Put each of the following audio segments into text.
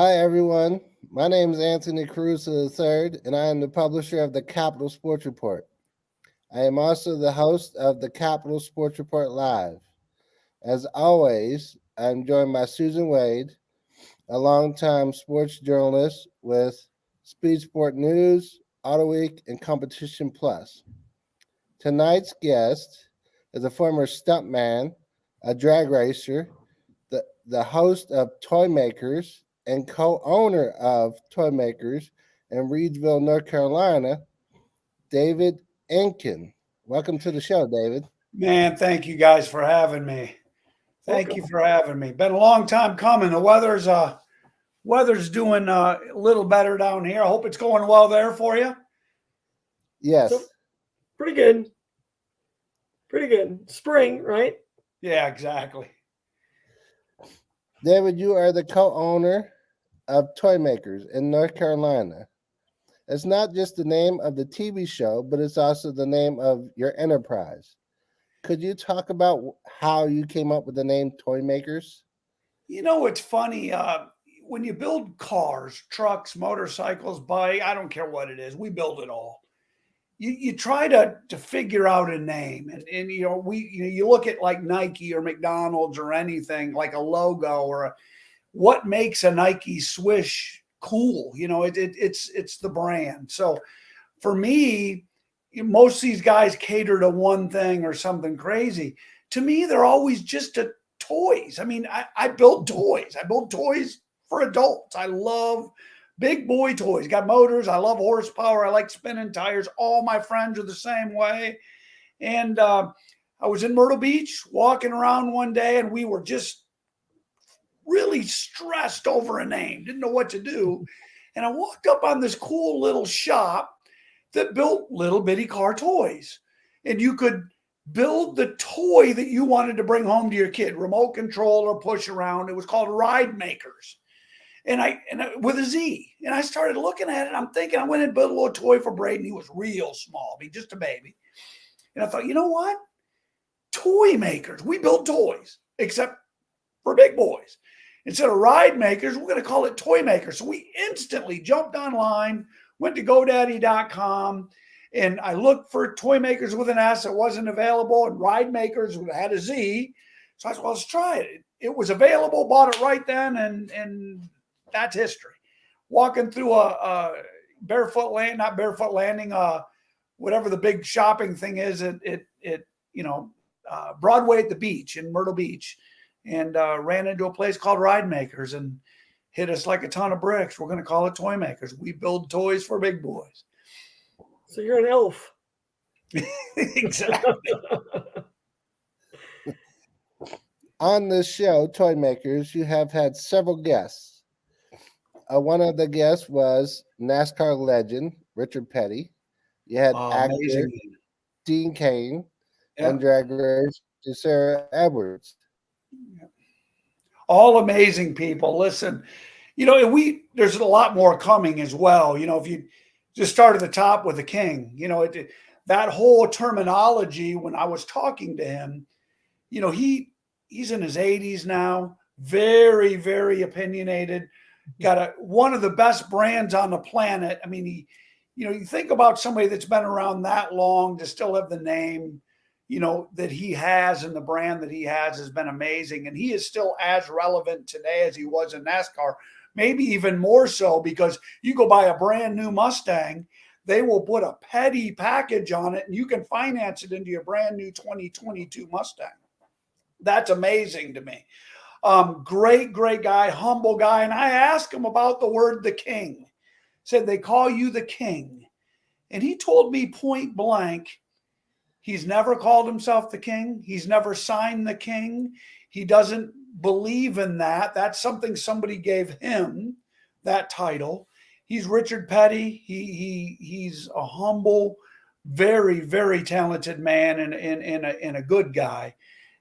Hi, everyone. My name is Anthony Caruso III, and I am the publisher of the Capital Sports Report. I am also the host of the Capital Sports Report Live. As always, I'm joined by Susan Wade, a longtime sports journalist with Speed Sport News, Auto Week, and Competition Plus. Tonight's guest is a former stuntman, a drag racer, the host of ToyMakerz, and co-owner of ToyMakerz in Reidsville, North Carolina, David Ankin. Welcome to the show, David. Man, thank you guys for having me. Thank you for having me. Been a long time coming. The weather's doing a little better down here. I hope it's going well there for you. Yes. So, pretty good. Pretty good. Spring, right? Yeah, exactly. David, you are the co-owner of ToyMakerz in North Carolina. It's not just the name of the TV show, but it's also the name of your enterprise. Could you talk about how you came up with the name ToyMakerz? You know, it's funny. When you build cars, trucks, motorcycles, bike, I don't care what it is, we build it all. You try to figure out a name, and you look at like Nike or McDonald's or anything like a logo or what makes a Nike swish cool. It's the brand. So for me, most of these guys cater to one thing or something crazy. To me, they're always just toys. I mean, I build toys. I build toys for adults. I love big boy toys. Got motors. I love horsepower. I like spinning tires. All my friends are the same way. And I was in Myrtle Beach walking around one day, and we were just really stressed over a name. Didn't know what to do. And I walked up on this cool little shop that built little bitty car toys. And you could build the toy that you wanted to bring home to your kid, remote control or push around. It was called Reidsville. And I with a Z. And I started looking at it. I'm thinking, I went and built a little toy for Braden. He was real small, just a baby. And I thought, you know what? ToyMakerz. We build toys, except for big boys. Instead of Reidsville, we're going to call it ToyMakerz. So we instantly jumped online, went to GoDaddy.com, and I looked for ToyMakerz with an S. It wasn't available, and Reidsville had a Z. So I said, well, let's try it. It was available, bought it right then, and that's history. Walking through a not barefoot landing, whatever the big shopping thing is at Broadway at the beach in Myrtle Beach, and ran into a place called Reidsville and hit us like a ton of bricks. We're going to call it ToyMakerz. We build toys for big boys. So you're an elf. Exactly. On this show, ToyMakerz, you have had several guests. One of the guests was NASCAR legend Richard Petty. You had actor Dean Cain and drag racer Sarah Edwards. All amazing people. Listen, there's a lot more coming as well. If you just start at the top with the king, that whole terminology, when I was talking to him, he's in his 80s now, very, very opinionated, got one of the best brands on the planet. I mean, you think about somebody that's been around that long to still have the name, that he has, and the brand that he has been amazing. And he is still as relevant today as he was in NASCAR, maybe even more so, because you go buy a brand new Mustang, they will put a Petty package on it and you can finance it into your brand new 2022 Mustang. That's amazing to me. Great guy, humble guy. And I asked him about the word the king. Said, they call you the king. And he told me point blank, he's never called himself the king. He's never signed the king. He doesn't believe in that. That's something somebody gave him, that title. He's Richard Petty. He's a humble, very, very talented man and a good guy.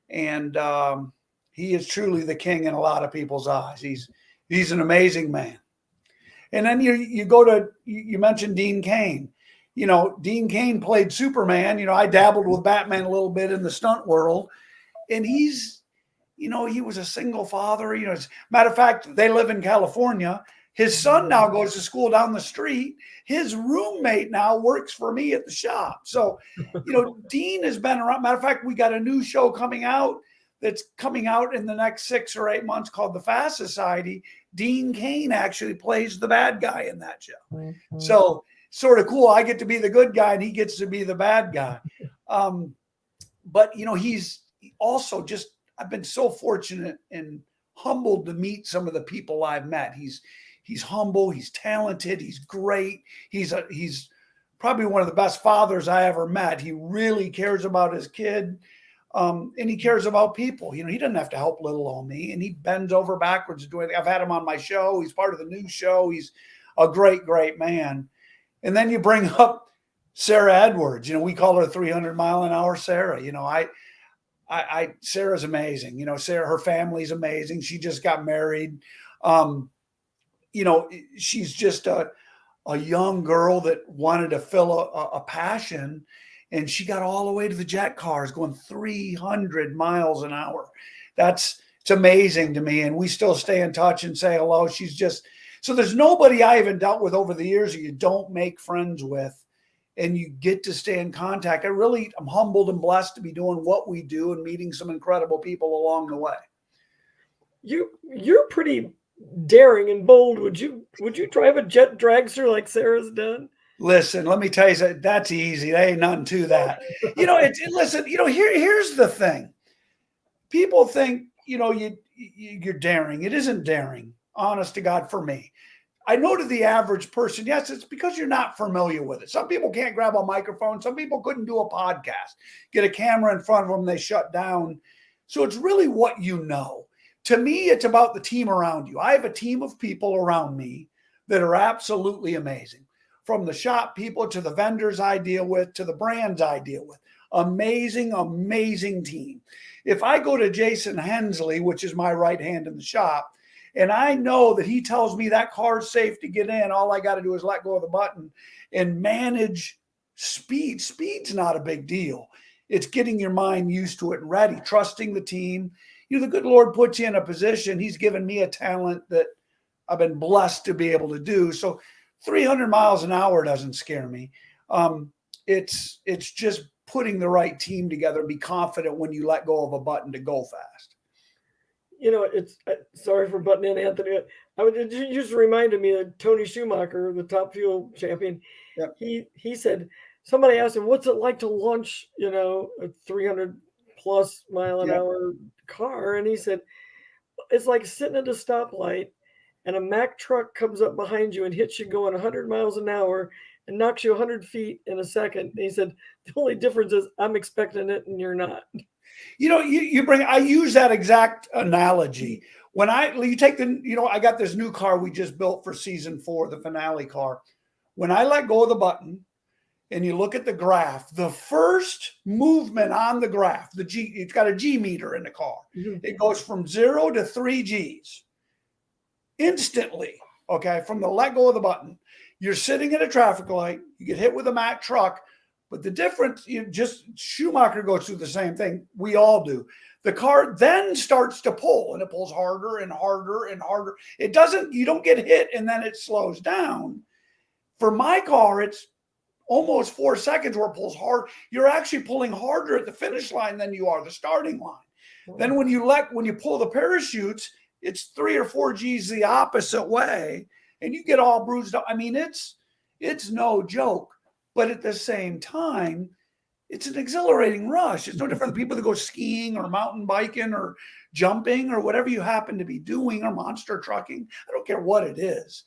And he is truly the king in a lot of people's eyes. He's an amazing man. And then you mentioned Dean Cain. Dean Cain played Superman. I dabbled with Batman a little bit in the stunt world, and he's he was a single father. As a matter of fact, they live in California. His son now goes to school down the street. His roommate now works for me at the shop. So, Dean has been around. Matter of fact, we got a new show coming out that's coming out in the next 6 or 8 months called The Fast Society. Dean Cain actually plays the bad guy in that show. Mm-hmm. So sort of cool. I get to be the good guy and he gets to be the bad guy. But, he's also just, I've been so fortunate and humbled to meet some of the people I've met. He's humble. He's talented. He's great. He's probably one of the best fathers I ever met. He really cares about his kid. And he cares about people. He doesn't have to help little old me, and he bends over backwards to do anything. I've had him on my show. He's part of the new show. He's a great, great man. And then you bring up Sarah Edwards. We call her 300-mile-an-hour Sarah. Sarah's amazing. Sarah, her family's amazing. She just got married. She's just a young girl that wanted to fill a passion. And she got all the way to the jet cars going 300 miles an hour. It's amazing to me. And we still stay in touch and say hello. So there's nobody I haven't dealt with over the years that you don't make friends with and you get to stay in contact. I'm humbled and blessed to be doing what we do and meeting some incredible people along the way. You're pretty daring and bold. Would you drive a jet dragster like Sarah's done? Listen, let me tell you, that's easy. There ain't nothing to that. Here's the thing. People think, you're daring. It isn't daring, honest to God, for me. I know to the average person, yes, it's because you're not familiar with it. Some people can't grab a microphone. Some people couldn't do a podcast, get a camera in front of them, they shut down. So it's really what you know. To me, it's about the team around you. I have a team of people around me that are absolutely amazing. From the shop people to the vendors I deal with, to the brands I deal with. Amazing, amazing team. If I go to Jason Hensley, which is my right hand in the shop, and I know that he tells me that car's safe to get in, all I got to do is let go of the button and manage speed. Speed's not a big deal. It's getting your mind used to it and ready, trusting the team. The good Lord puts you in a position. He's given me a talent that I've been blessed to be able to do. So 300 miles an hour doesn't scare me. It's just putting the right team together and be confident when you let go of a button to go fast. It's sorry for butting in, Anthony. It just reminded me of Tony Schumacher, the Top Fuel champion. Yep. He said, somebody asked him, what's it like to launch, a 300 plus mile an hour car? And he said, it's like sitting at a stoplight and a Mack truck comes up behind you and hits you going 100 miles an hour and knocks you 100 feet in a second. And he said, the only difference is I'm expecting it and you're not. I use that exact analogy. When you take I got this new car we just built for season 4, the finale car. When I let go of the button and you look at the graph, the first movement on the graph, it's got a G meter in the car. Mm-hmm. It goes from 0 to 3 Gs. Instantly, okay, from the let go of the button. You're sitting at a traffic light, you get hit with a Mack truck, but the difference, Schumacher goes through the same thing. We all do. The car then starts to pull, and it pulls harder and harder and harder. You don't get hit, and then it slows down. For my car, it's almost 4 seconds where it pulls hard. You're actually pulling harder at the finish line than you are the starting line. Oh. Then when you pull the parachutes, it's 3 or 4 Gs the opposite way, and you get all bruised up. I mean, it's no joke, but at the same time, it's an exhilarating rush. It's no different than people that go skiing or mountain biking or jumping or whatever you happen to be doing, or monster trucking. I don't care what it is.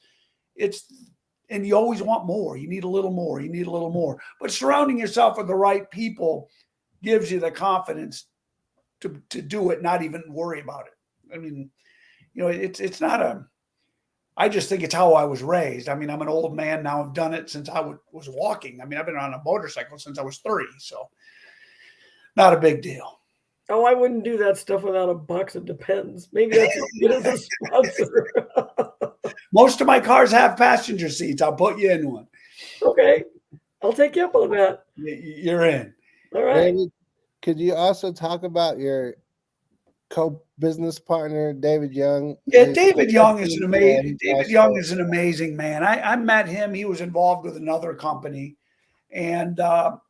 And you always want more. You need a little more. You need a little more. But surrounding yourself with the right people gives you the confidence to do it, not even worry about it. I mean, it's not I just think it's how I was raised. I mean, I'm an old man now. I've done it since I was walking. I mean, I've been on a motorcycle since I was 3. So not a big deal. Oh, I wouldn't do that stuff without a box of Depends. Maybe that's as a sponsor. Most of my cars have passenger seats. I'll put you in one. Okay. I'll take you up on that. You're in. All right. David, could you also talk about your business partner, David Young. Yeah, He's David Young is an amazing. and David Young is an amazing man. I met him. He was involved with another company, and God,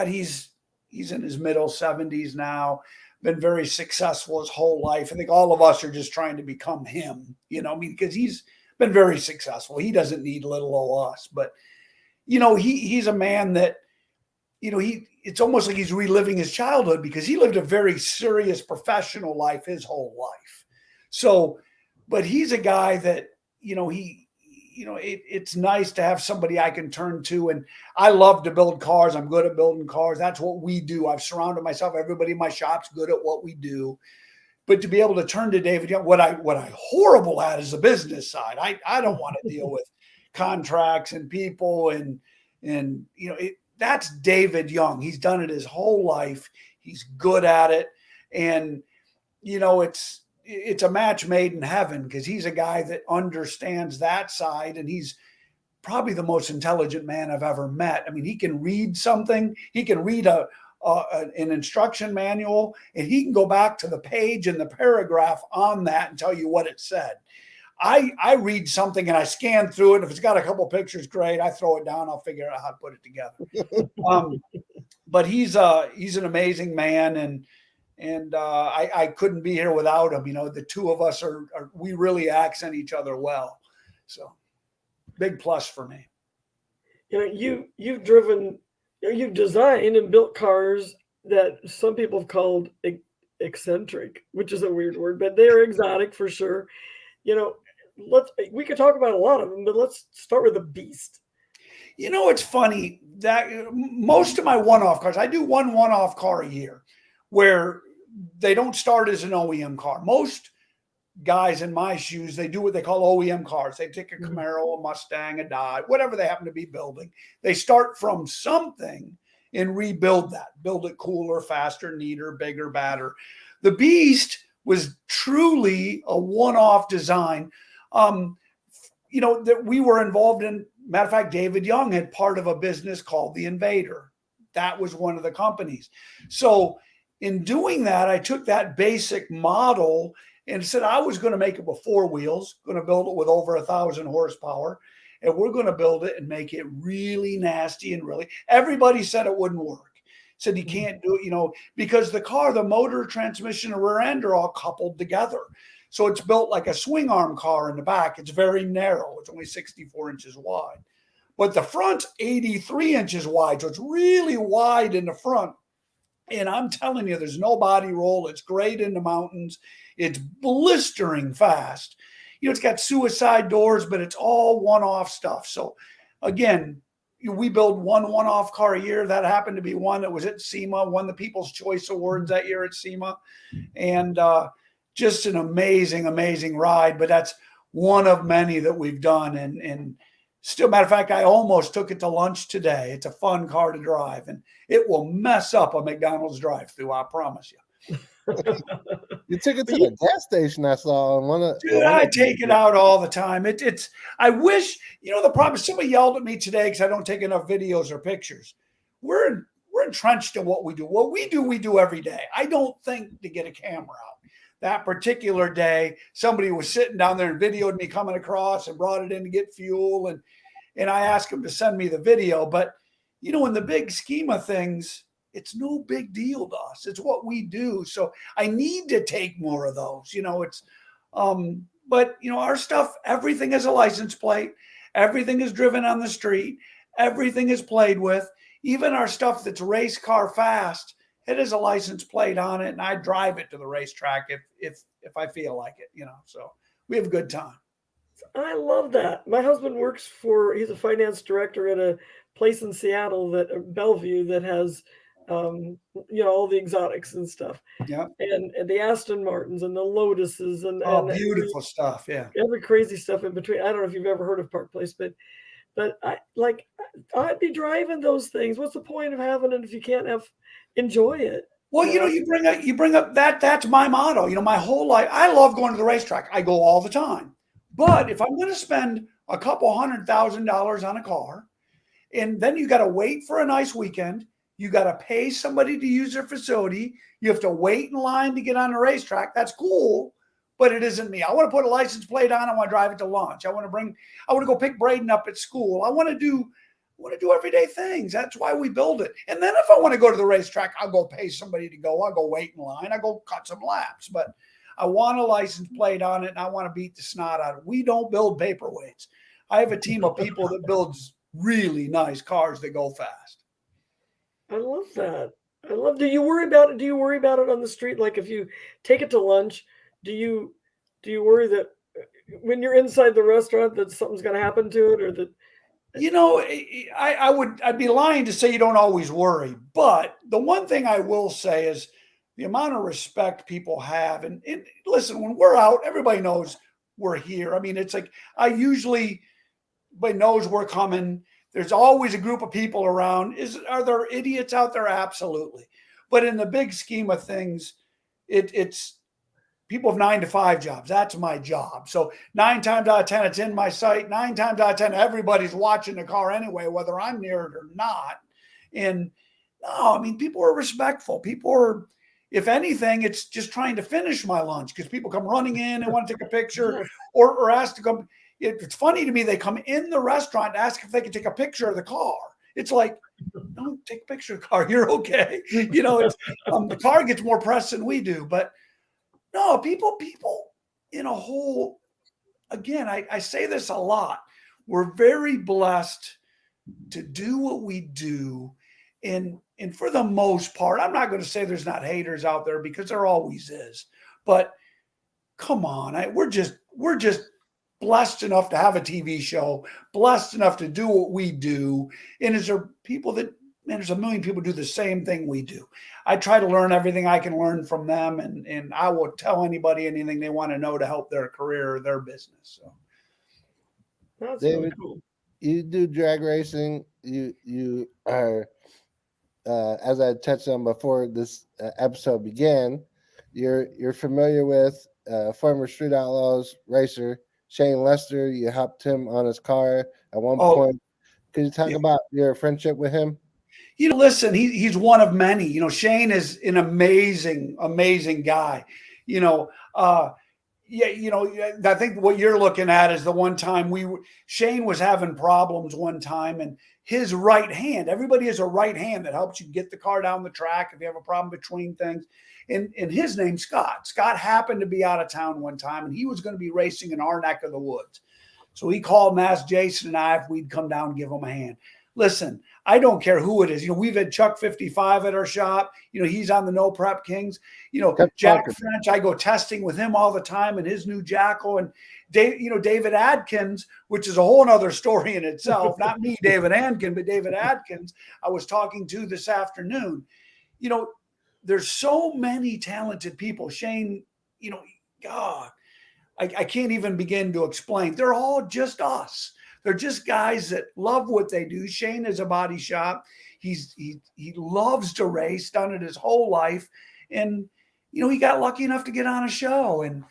he's in his middle 70s now. Been very successful his whole life. I think all of us are just trying to become him. You know, I mean, because he's been very successful. He doesn't need little old us, but you know, he's a man that, you know, it's almost like he's reliving his childhood because he lived a very serious professional life his whole life. So, but he's a guy that, you know, it's nice to have somebody I can turn to. And I love to build cars. I'm good at building cars. That's what we do. I've surrounded myself. Everybody in my shop's good at what we do. But to be able to turn to David Young, what I horrible at is the business side. I don't want to deal with contracts and people and you know, that's David Young. He's done it his whole life. He's good at it. And, you know, it's a match made in heaven because he's a guy that understands that side. And he's probably the most intelligent man I've ever met. I mean, he can read something. He can read an instruction manual, and he can go back to the page and the paragraph on that and tell you what it said. I read something and I scan through it. If it's got a couple pictures, great. I throw it down. I'll figure out how to put it together. But he's an amazing man, and I couldn't be here without him. You know, the two of us we really accent each other well. So big plus for me. You know, you've designed and built cars that some people have called eccentric, which is a weird word, but they're exotic for sure. You know, we could talk about a lot of them, but let's start with the Beast. You know, it's funny that most of my one-off cars, I do one-off car a year where they don't start as an OEM car. Most guys in my shoes, they do what they call OEM cars. They take a Camaro, a Mustang, a Dodge, whatever they happen to be building. They start from something and rebuild that, build it cooler, faster, neater, bigger, badder. The Beast was truly a one-off design, you know, that we were involved in. Matter of fact, David Young had part of a business called The Invader. That was one of the companies. So in doing that, I took that basic model and said I was going to make it with four wheels, going to build it with over 1,000 horsepower, and we're going to build it and make it really nasty and really. Everybody said it wouldn't work. Said you can't do it, you know, because the car, the motor, transmission, and rear end are all coupled together. So it's built like a swing arm car in the back. It's very narrow. It's only 64 inches wide. But the front's 83 inches wide. So it's really wide in the front. And I'm telling you, there's no body roll. It's great in the mountains. It's blistering fast. You know, it's got suicide doors, but it's all one-off stuff. So again, we build one-off car a year. That happened to be one that was at SEMA, won the People's Choice Awards that year at SEMA. And just an amazing, amazing ride. But that's one of many that we've done. And still, matter of fact, I almost took it to lunch today. It's a fun car to drive, and it will mess up a McDonald's drive-through, I promise you. You took it to the gas station I saw on one of. Dude, I take it out all the time. It's. I wish, you know, the problem is somebody yelled at me today because I don't take enough videos or pictures. We're entrenched in what we do. What we do every day. I don't think to get a camera out. That particular day, somebody was sitting down there and videoed me coming across and brought it in to get fuel, and I asked him to send me the video. But you know, in the big scheme of things, it's no big deal to us. It's what we do. So I need to take more of those. You know, it's, but you know, our stuff, everything is a license plate. Everything is driven on the street. Everything is played with. Even our stuff that's race car fast, it has a license plate on it, and I drive it to the racetrack if I feel like it. You know, so we have a good time. I love that. My husband he's a finance director at a place in Seattle Bellevue that has, you know, all the exotics and stuff. Yeah. And the Aston Martins and the Lotuses and beautiful stuff. Yeah. Every crazy stuff in between. I don't know if you've ever heard of Park Place, but I'd be driving those things. What's the point of having it if you can't enjoy it? Well, you know, you bring up that's my motto. You know, my whole life, I love going to the racetrack. I go all the time. But if I'm going to spend a couple $100,000 on a car, and then you got to wait for a nice weekend, You got to pay somebody to use their facility. You have to wait in line to get on the racetrack. That's cool, but it isn't me. I want to put a license plate on. I want to drive it to lunch. I want to go pick Braden up at school. I want to do everyday things. That's why we build it. And then if I want to go to the racetrack, I'll go pay somebody to go. I'll go wait in line. I'll go cut some laps. But I want a license plate on it, and I want to beat the snot out of it. We don't build paperweights. I have a team of people that builds really nice cars that go fast. I love that. Do you worry about it? Do you worry about it on the street? Like if you take it to lunch, do you worry that when you're inside the restaurant that something's going to happen to it, or that? You know, I'd be lying to say you don't always worry. But the one thing I will say is the amount of respect people have. And listen, when we're out, everybody knows we're here. I mean, it's like everybody knows we're coming. There's always a group of people around. Are there idiots out there? Absolutely. But in the big scheme of things, it's people have 9 to 5 jobs. That's my job. So 9 times out of 10, it's in my sight. 9 times out of 10, everybody's watching the car anyway, whether I'm near it or not. And no, I mean, people are respectful. People are, if anything, it's just trying to finish my lunch because people come running in and want to take a picture or ask to come. It's funny to me. They come in the restaurant and ask if they can take a picture of the car. It's like, don't take a picture of the car. You're okay. You know, it's, the car gets more press than we do, but no, people in a whole, again, I say this a lot. We're very blessed to do what we do. And for the most part, I'm not going to say there's not haters out there because there always is, but come on. We're just blessed enough to have a TV show, blessed enough to do what we do. And is there people that, man, there's a million people do the same thing we do. I try to learn everything I can learn from them, and I will tell anybody anything they want to know to help their career or their business. So, That's David, really cool. You do drag racing. You are, as I touched on before this episode began, you're familiar with former Street Outlaws racer Shane Lester. You helped him on his car at one point. Could you talk about your friendship with him? You know, listen, he's one of many. You know, Shane is an amazing, amazing guy. You know, you know, I think what you're looking at is the one time Shane was having problems one time, and his right hand, everybody has a right hand that helps you get the car down the track if you have a problem between things. And his name's Scott. Scott happened to be out of town one time, and he was going to be racing in our neck of the woods. So he called and asked Jason and I if we'd come down and give him a hand. Listen, I don't care who it is. You know, we've had Chuck 55 at our shop. You know, he's on the No Prep Kings. You know, Jack French, I go testing with him all the time and his new Jackal. And David Adkins, which is a whole other story in itself. Not me, David Ankin, but David Adkins, I was talking to this afternoon. You know, there's so many talented people. Shane, you know, God, I can't even begin to explain. They're all just us. They're just guys that love what they do. Shane is a body shop. He loves to race, done it his whole life. And, you know, he got lucky enough to get on a show. And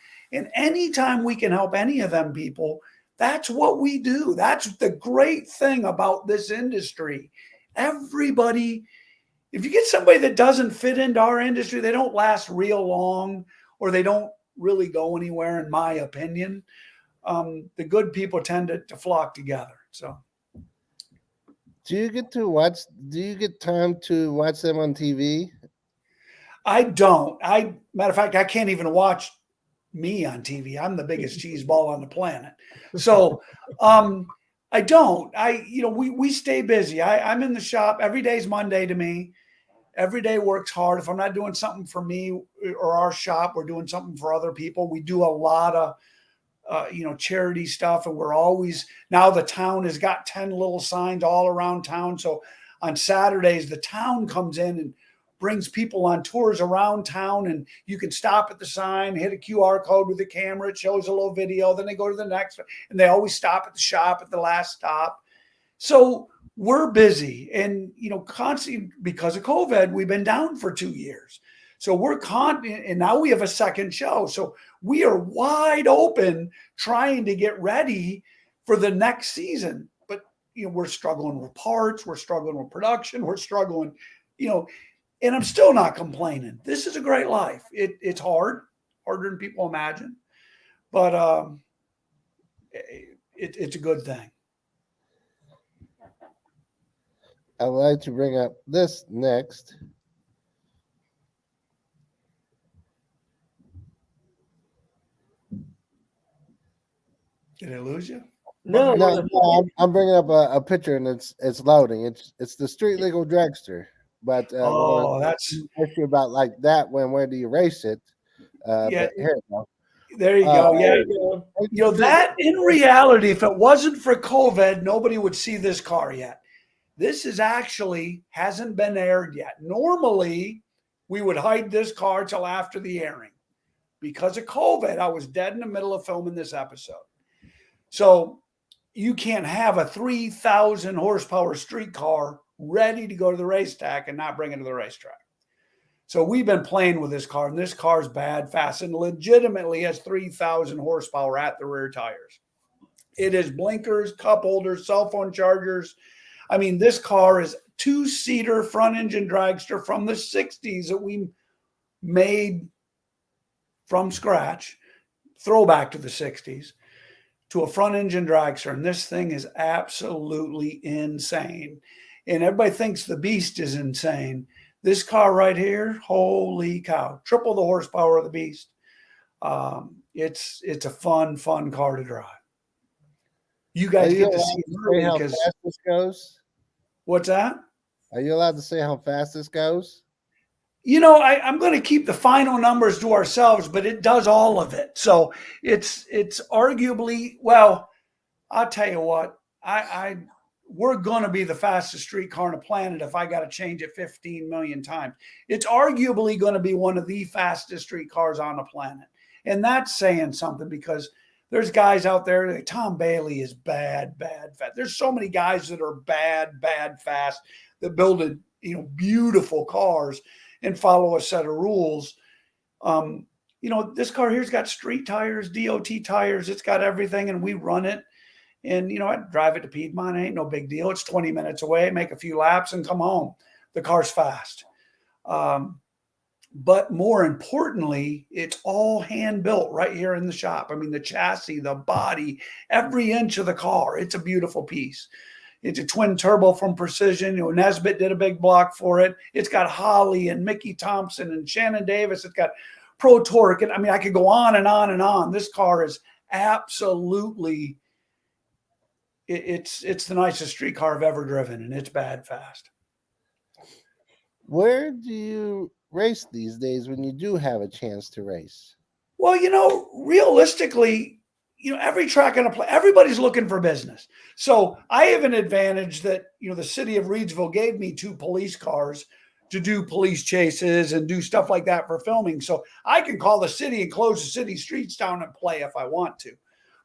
anytime we can help any of them people, that's what we do. That's the great thing about this industry. Everybody, if you get somebody that doesn't fit into our industry, they don't last real long, or they don't really go anywhere, in my opinion. The good people tend to flock together. So, do you get time to watch them on TV? I don't. Matter of fact, I can't even watch me on TV. I'm the biggest cheese ball on the planet. So, I don't. We stay busy. I'm in the shop. Every day's Monday to me. Every day works hard. If I'm not doing something for me or our shop, we're doing something for other people. We do a lot of charity stuff. And we're always, now the town has got 10 little signs all around town. So on Saturdays, the town comes in and brings people on tours around town, and you can stop at the sign, hit a QR code with the camera. It shows a little video. Then they go to the next one, and they always stop at the shop at the last stop. So we're busy, and, constantly, because of COVID, we've been down for 2 years. So we're and now we have a second show. So we are wide open trying to get ready for the next season. But, we're struggling with parts. We're struggling with production. We're struggling you know, and I'm still not complaining. This is a great life. It's hard, harder than people imagine, but it's a good thing. I would like to bring up this next. Did I lose you? No, I'm bringing up a picture and it's loading. It's the street legal dragster. But that's issue about like that when where do you race it? Yeah. But here we go. There you go. Yeah. there you go. That in reality, if it wasn't for COVID, nobody would see this car yet. This is actually hasn't been aired yet. Normally, we would hide this car till after the airing. Because of COVID, I was dead in the middle of filming this episode. So you can't have a 3,000 horsepower street car ready to go to the racetrack and not bring it to the racetrack. So we've been playing with this car, and this car's bad, fast, and legitimately has 3,000 horsepower at the rear tires. It is blinkers, cup holders, cell phone chargers. I mean, this car is two-seater front engine dragster from the 60s that we made from scratch, throwback to the 60s, to a front engine dragster. And this thing is absolutely insane. And everybody thinks the Beast is insane. This car right here, holy cow, triple the horsepower of the Beast. It's a fun car to drive. You guys get to see how fast this goes. What's that? Are you allowed to say how fast this goes? You know, I'm going to keep the final numbers to ourselves, but it does all of it. So it's arguably, well, I'll tell you what, we're going to be the fastest street car on the planet if I got to change it 15 million times. It's arguably going to be one of the fastest street cars on the planet. And that's saying something because there's guys out there, like Tom Bailey is bad, fast. There's so many guys that are bad, fast that build beautiful cars and follow a set of rules. This car here's got street tires, DOT tires. It's got everything, and we run it. And, I drive it to Piedmont. It ain't no big deal. It's 20 minutes away, make a few laps and come home. The car's fast. But more importantly, it's all hand built right here in the shop. I mean, the chassis, the body, every inch of the car, it's a beautiful piece. It's a twin turbo from Precision. Nesbitt did a big block for it. It's got Holly and Mickey Thompson and Shannon Davis. It's got Pro Torque. And I mean, I could go on and on and on. This car is absolutely, it's the nicest street car I've ever driven, and it's bad fast. Where do you race these days when you do have a chance to race? Well, realistically, every track on a play, everybody's looking for business. So I have an advantage that, the city of Reidsville gave me 2 police cars to do police chases and do stuff like that for filming. So I can call the city and close the city streets down and play if I want to.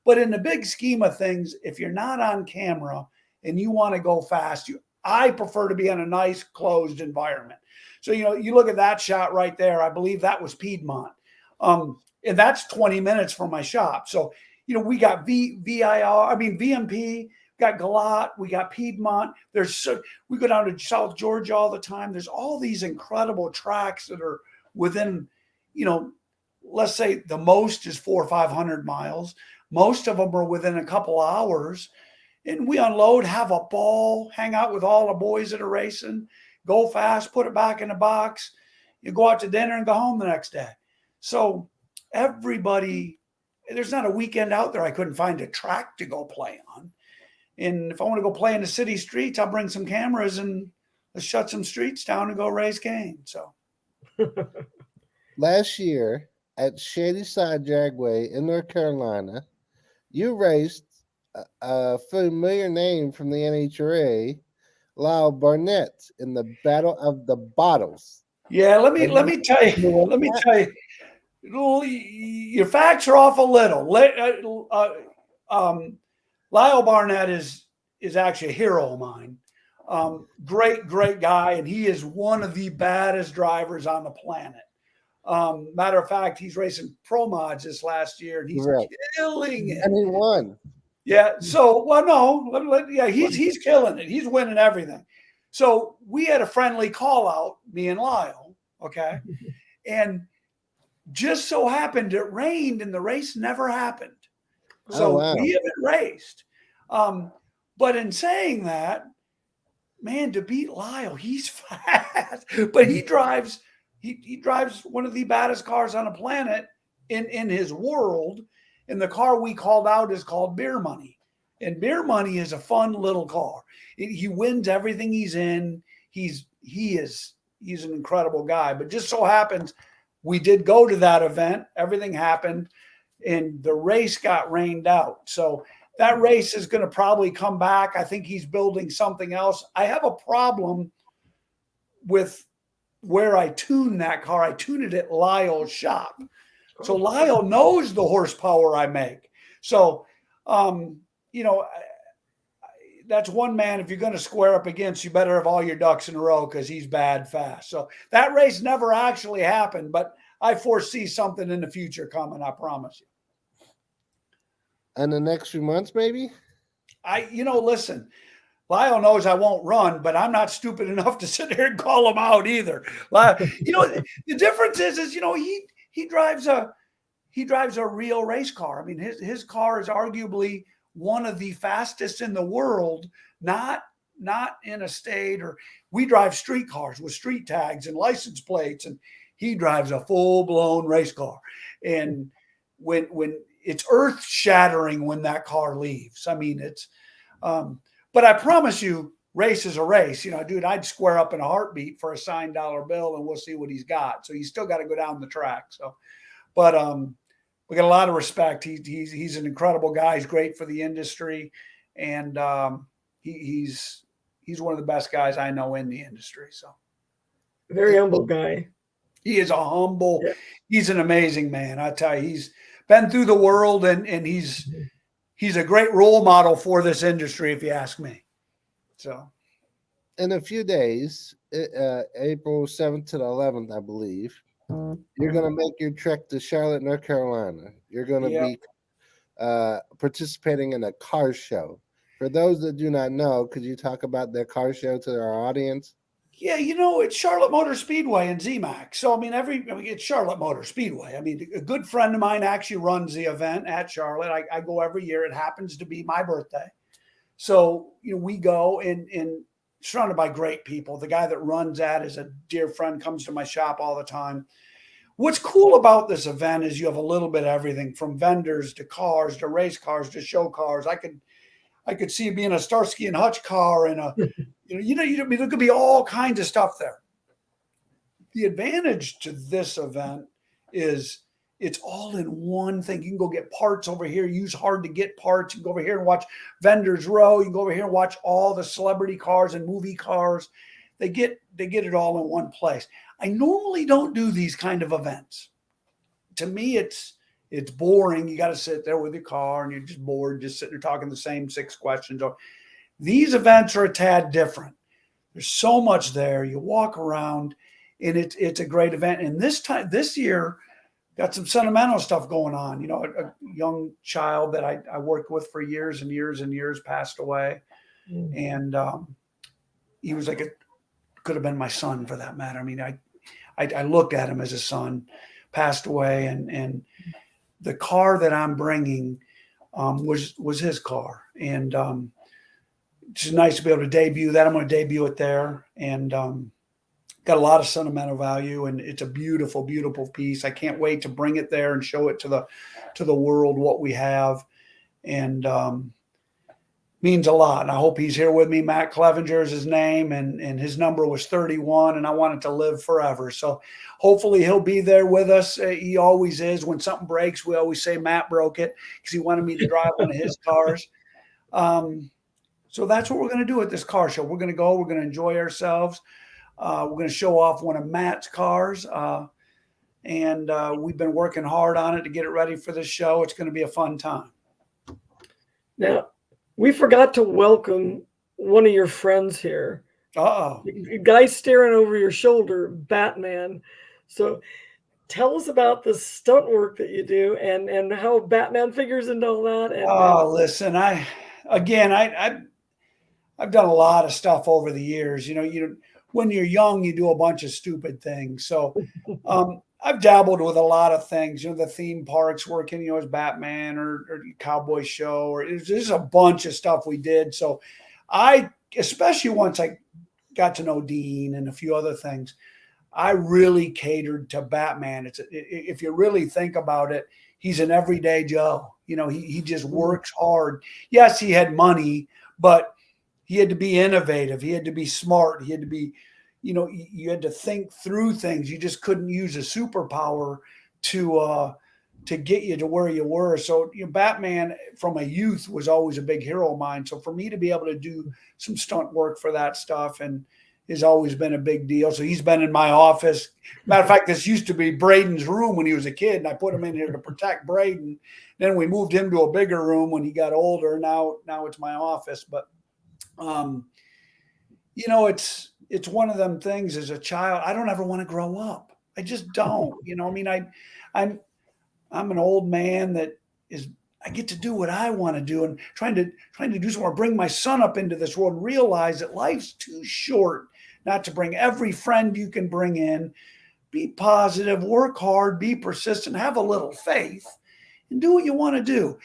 But in the big scheme of things, if you're not on camera and you want to go fast, I prefer to be in a nice closed environment. So, you look at that shot right there. I believe that was Piedmont. And that's 20 minutes from my shop. So, we got VMP, got Galat, we got Piedmont. We go down to South Georgia all the time. There's all these incredible tracks that are within, let's say the most is 400 or 500 miles. Most of them are within a couple hours. And we unload, have a ball, hang out with all the boys that are racing, go fast, put it back in the box. You go out to dinner and go home the next day. So everybody, there's not a weekend out there I couldn't find a track to go play on. And if I want to go play in the city streets, I'll bring some cameras and let's shut some streets down and go race Kane. So last year at Shady Side Dragway in North Carolina, you raced a familiar name from the NHRA, Lyle Barnett, in the Battle of the Bottles. Yeah, let me tell you. Your facts are off a little. Lyle Barnett is actually a hero of mine. Great guy, and he is one of the baddest drivers on the planet. Matter of fact, he's racing pro mods this last year, and he's killing it. And he won. Yeah. So, he's killing it. He's winning everything. So we had a friendly call out, me and Lyle. Okay. And just so happened it rained and the race never happened. So wow. we haven't raced. But in saying that, man, to beat Lyle, he's fast, but he drives one of the baddest cars on the planet in his world. And the car we called out is called Beer Money. And Beer Money is a fun little car. He wins everything he's in. He's an incredible guy. But just so happens we did go to that event. Everything happened, and the race got rained out. So that race is going to probably come back. I think he's building something else. I have a problem with where I tune that car. I tune it at Lyle's shop. So Lyle knows the horsepower I make. So, that's one man. If you're going to square up against, you better have all your ducks in a row because he's bad fast. So that race never actually happened, but I foresee something in the future coming. I promise you. And the next few months, maybe? Listen, Lyle knows I won't run, but I'm not stupid enough to sit there and call him out either. The difference is he drives a real race car. I mean, his car is arguably one of the fastest in the world, not in a state, or we drive street cars with street tags and license plates, and he drives a full-blown race car. And when it's earth shattering when that car leaves. I mean, but I promise you, race is a race. Dude, I'd square up in a heartbeat for a signed dollar bill, and we'll see what he's got. So he's still got to go down the track. So, but we got a lot of respect. He's an incredible guy. He's great for the industry, and he's one of the best guys I know in the industry. So, very humble guy. He is a humble. Yeah. He's an amazing man. I tell you, he's been through the world, and he's a great role model for this industry, if you ask me. So, in a few days, April 7th to the 11th, I believe, you're going to make your trek to Charlotte, North Carolina. You're going to be participating in a car show. For those that do not know, could you talk about the car show to our audience? Yeah, it's Charlotte Motor Speedway in ZMAX. So, it's Charlotte Motor Speedway. I mean, a good friend of mine actually runs the event at Charlotte. I go every year. It happens to be my birthday. So, we go and surrounded by great people. The guy that runs that is a dear friend, comes to my shop all the time. What's cool about this event is you have a little bit of everything, from vendors to cars to race cars to show cars. I could see it being a Starsky and Hutch car and there could be all kinds of stuff there. The advantage to this event is it's all in one thing. You can go get parts over here, use hard to get parts. You can go over here and watch Vendors Row. You can go over here and watch all the celebrity cars and movie cars. They get it all in one place. I normally don't do these kind of events. To me, it's boring. You got to sit there with your car and you're just bored, just sitting there talking the same 6 questions. These events are a tad different. There's so much there. You walk around, and it's a great event. And this year, got some sentimental stuff going on. A young child that I worked with for years and years and years passed away. And he was could have been my son for that matter. I mean, I looked at him as a son, passed away, and the car that I'm bringing was his car. And it's nice to be able to debut that. I'm going to debut it there, and got a lot of sentimental value, and it's a beautiful, beautiful piece. I can't wait to bring it there and show it to the world what we have, and means a lot. And I hope he's here with me. Matt Clevenger is his name, and his number was 31, and I want it to live forever. So hopefully he'll be there with us. He always is. When something breaks, we always say Matt broke it, because he wanted me to drive one of his cars. So that's what we're going to do at this car show. We're going to go. We're going to enjoy ourselves. We're going to show off one of Matt's cars. And we've been working hard on it to get it ready for this show. It's going to be a fun time. Now, we forgot to welcome one of your friends here. Uh-oh. The guy staring over your shoulder, Batman. So tell us about the stunt work that you do and how Batman figures into all that. Listen, I've done a lot of stuff over the years. When you're young, you do a bunch of stupid things. So I've dabbled with a lot of things. The theme parks, working, as Batman or Cowboy Show, or there's just a bunch of stuff we did. So especially once I got to know Dean and a few other things, I really catered to Batman. If you really think about it, he's an everyday Joe. He just works hard. Yes, he had money, but he had to be innovative. He had to be smart. He had to be, you had to think through things. You just couldn't use a superpower to get you to where you were. So Batman from a youth was always a big hero of mine. So for me to be able to do some stunt work for that stuff and has always been a big deal. So he's been in my office. Matter of fact, this used to be Braden's room when he was a kid, and I put him in here to protect Braden. Then we moved him to a bigger room when he got older. Now it's my office. But it's one of them things. As a child, I don't ever want to grow up. I just don't. I'm an old man that I get to do what I want to do, and trying to do something, bring my son up into this world and realize that life's too short not to bring every friend you can bring in. Be positive, work hard, be persistent, have a little faith, and do what you want to do.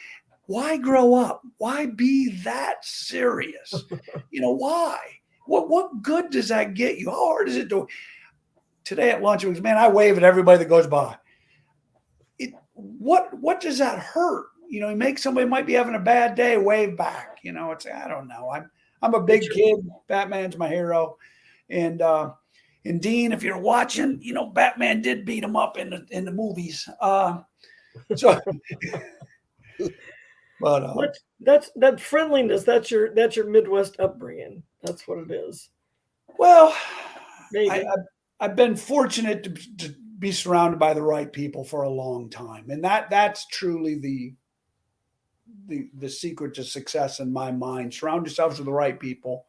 Why grow up? Why be that serious? Why? What good does that get you? How hard is it to? Today at lunch, it was, man, I wave at everybody that goes by. What does that hurt? You make somebody might be having a bad day, wave back. I don't know. I'm a big kid. Batman's my hero. And Dean, if you're watching, Batman did beat him up in the movies. So but that's that friendliness. That's your Midwest upbringing. That's what it is. Well, I've been fortunate to be surrounded by the right people for a long time, and that's truly the secret to success in my mind. Surround yourselves with the right people.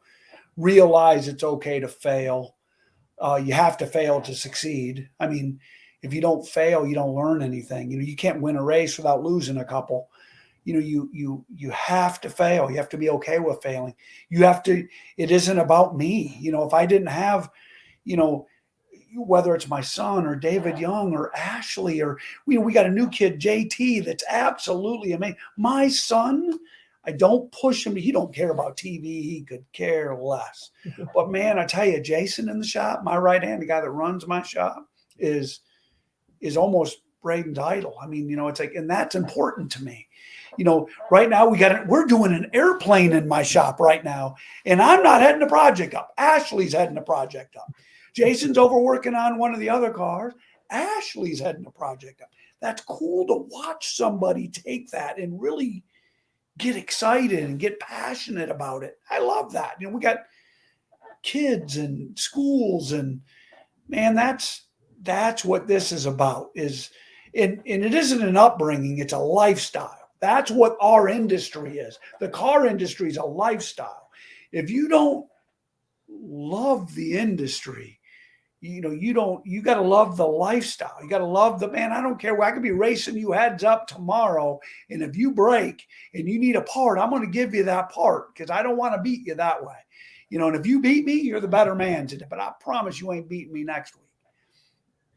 Realize it's okay to fail. You have to fail to succeed. I mean, if you don't fail, you don't learn anything. You can't win a race without losing a couple. You have to fail. You have to be okay with failing. It isn't about me. If I didn't have, whether it's my son or David Young or Ashley, or we got a new kid, JT, that's absolutely amazing. My son, I don't push him. He don't care about TV. He could care less. But man, I tell you, Jason in the shop, my right hand, the guy that runs my shop, is almost Braden's idol. I mean, it's like, and that's important to me. Right now we're doing an airplane in my shop right now, and I'm not heading the project up. Ashley's heading the project up. Jason's over working on one of the other cars. Ashley's heading the project up. That's cool to watch somebody take that and really get excited and get passionate about it. I love that. We got kids and schools, and man, that's what this is about. And it isn't an upbringing, it's a lifestyle. That's what our industry is. The car industry is a lifestyle. If you don't love the industry, you got to love the lifestyle. You got to love man, I don't care. I could be racing you heads up tomorrow, and if you break and you need a part, I'm going to give you that part because I don't want to beat you that way. And if you beat me, you're the better man today. But I promise you ain't beating me next week.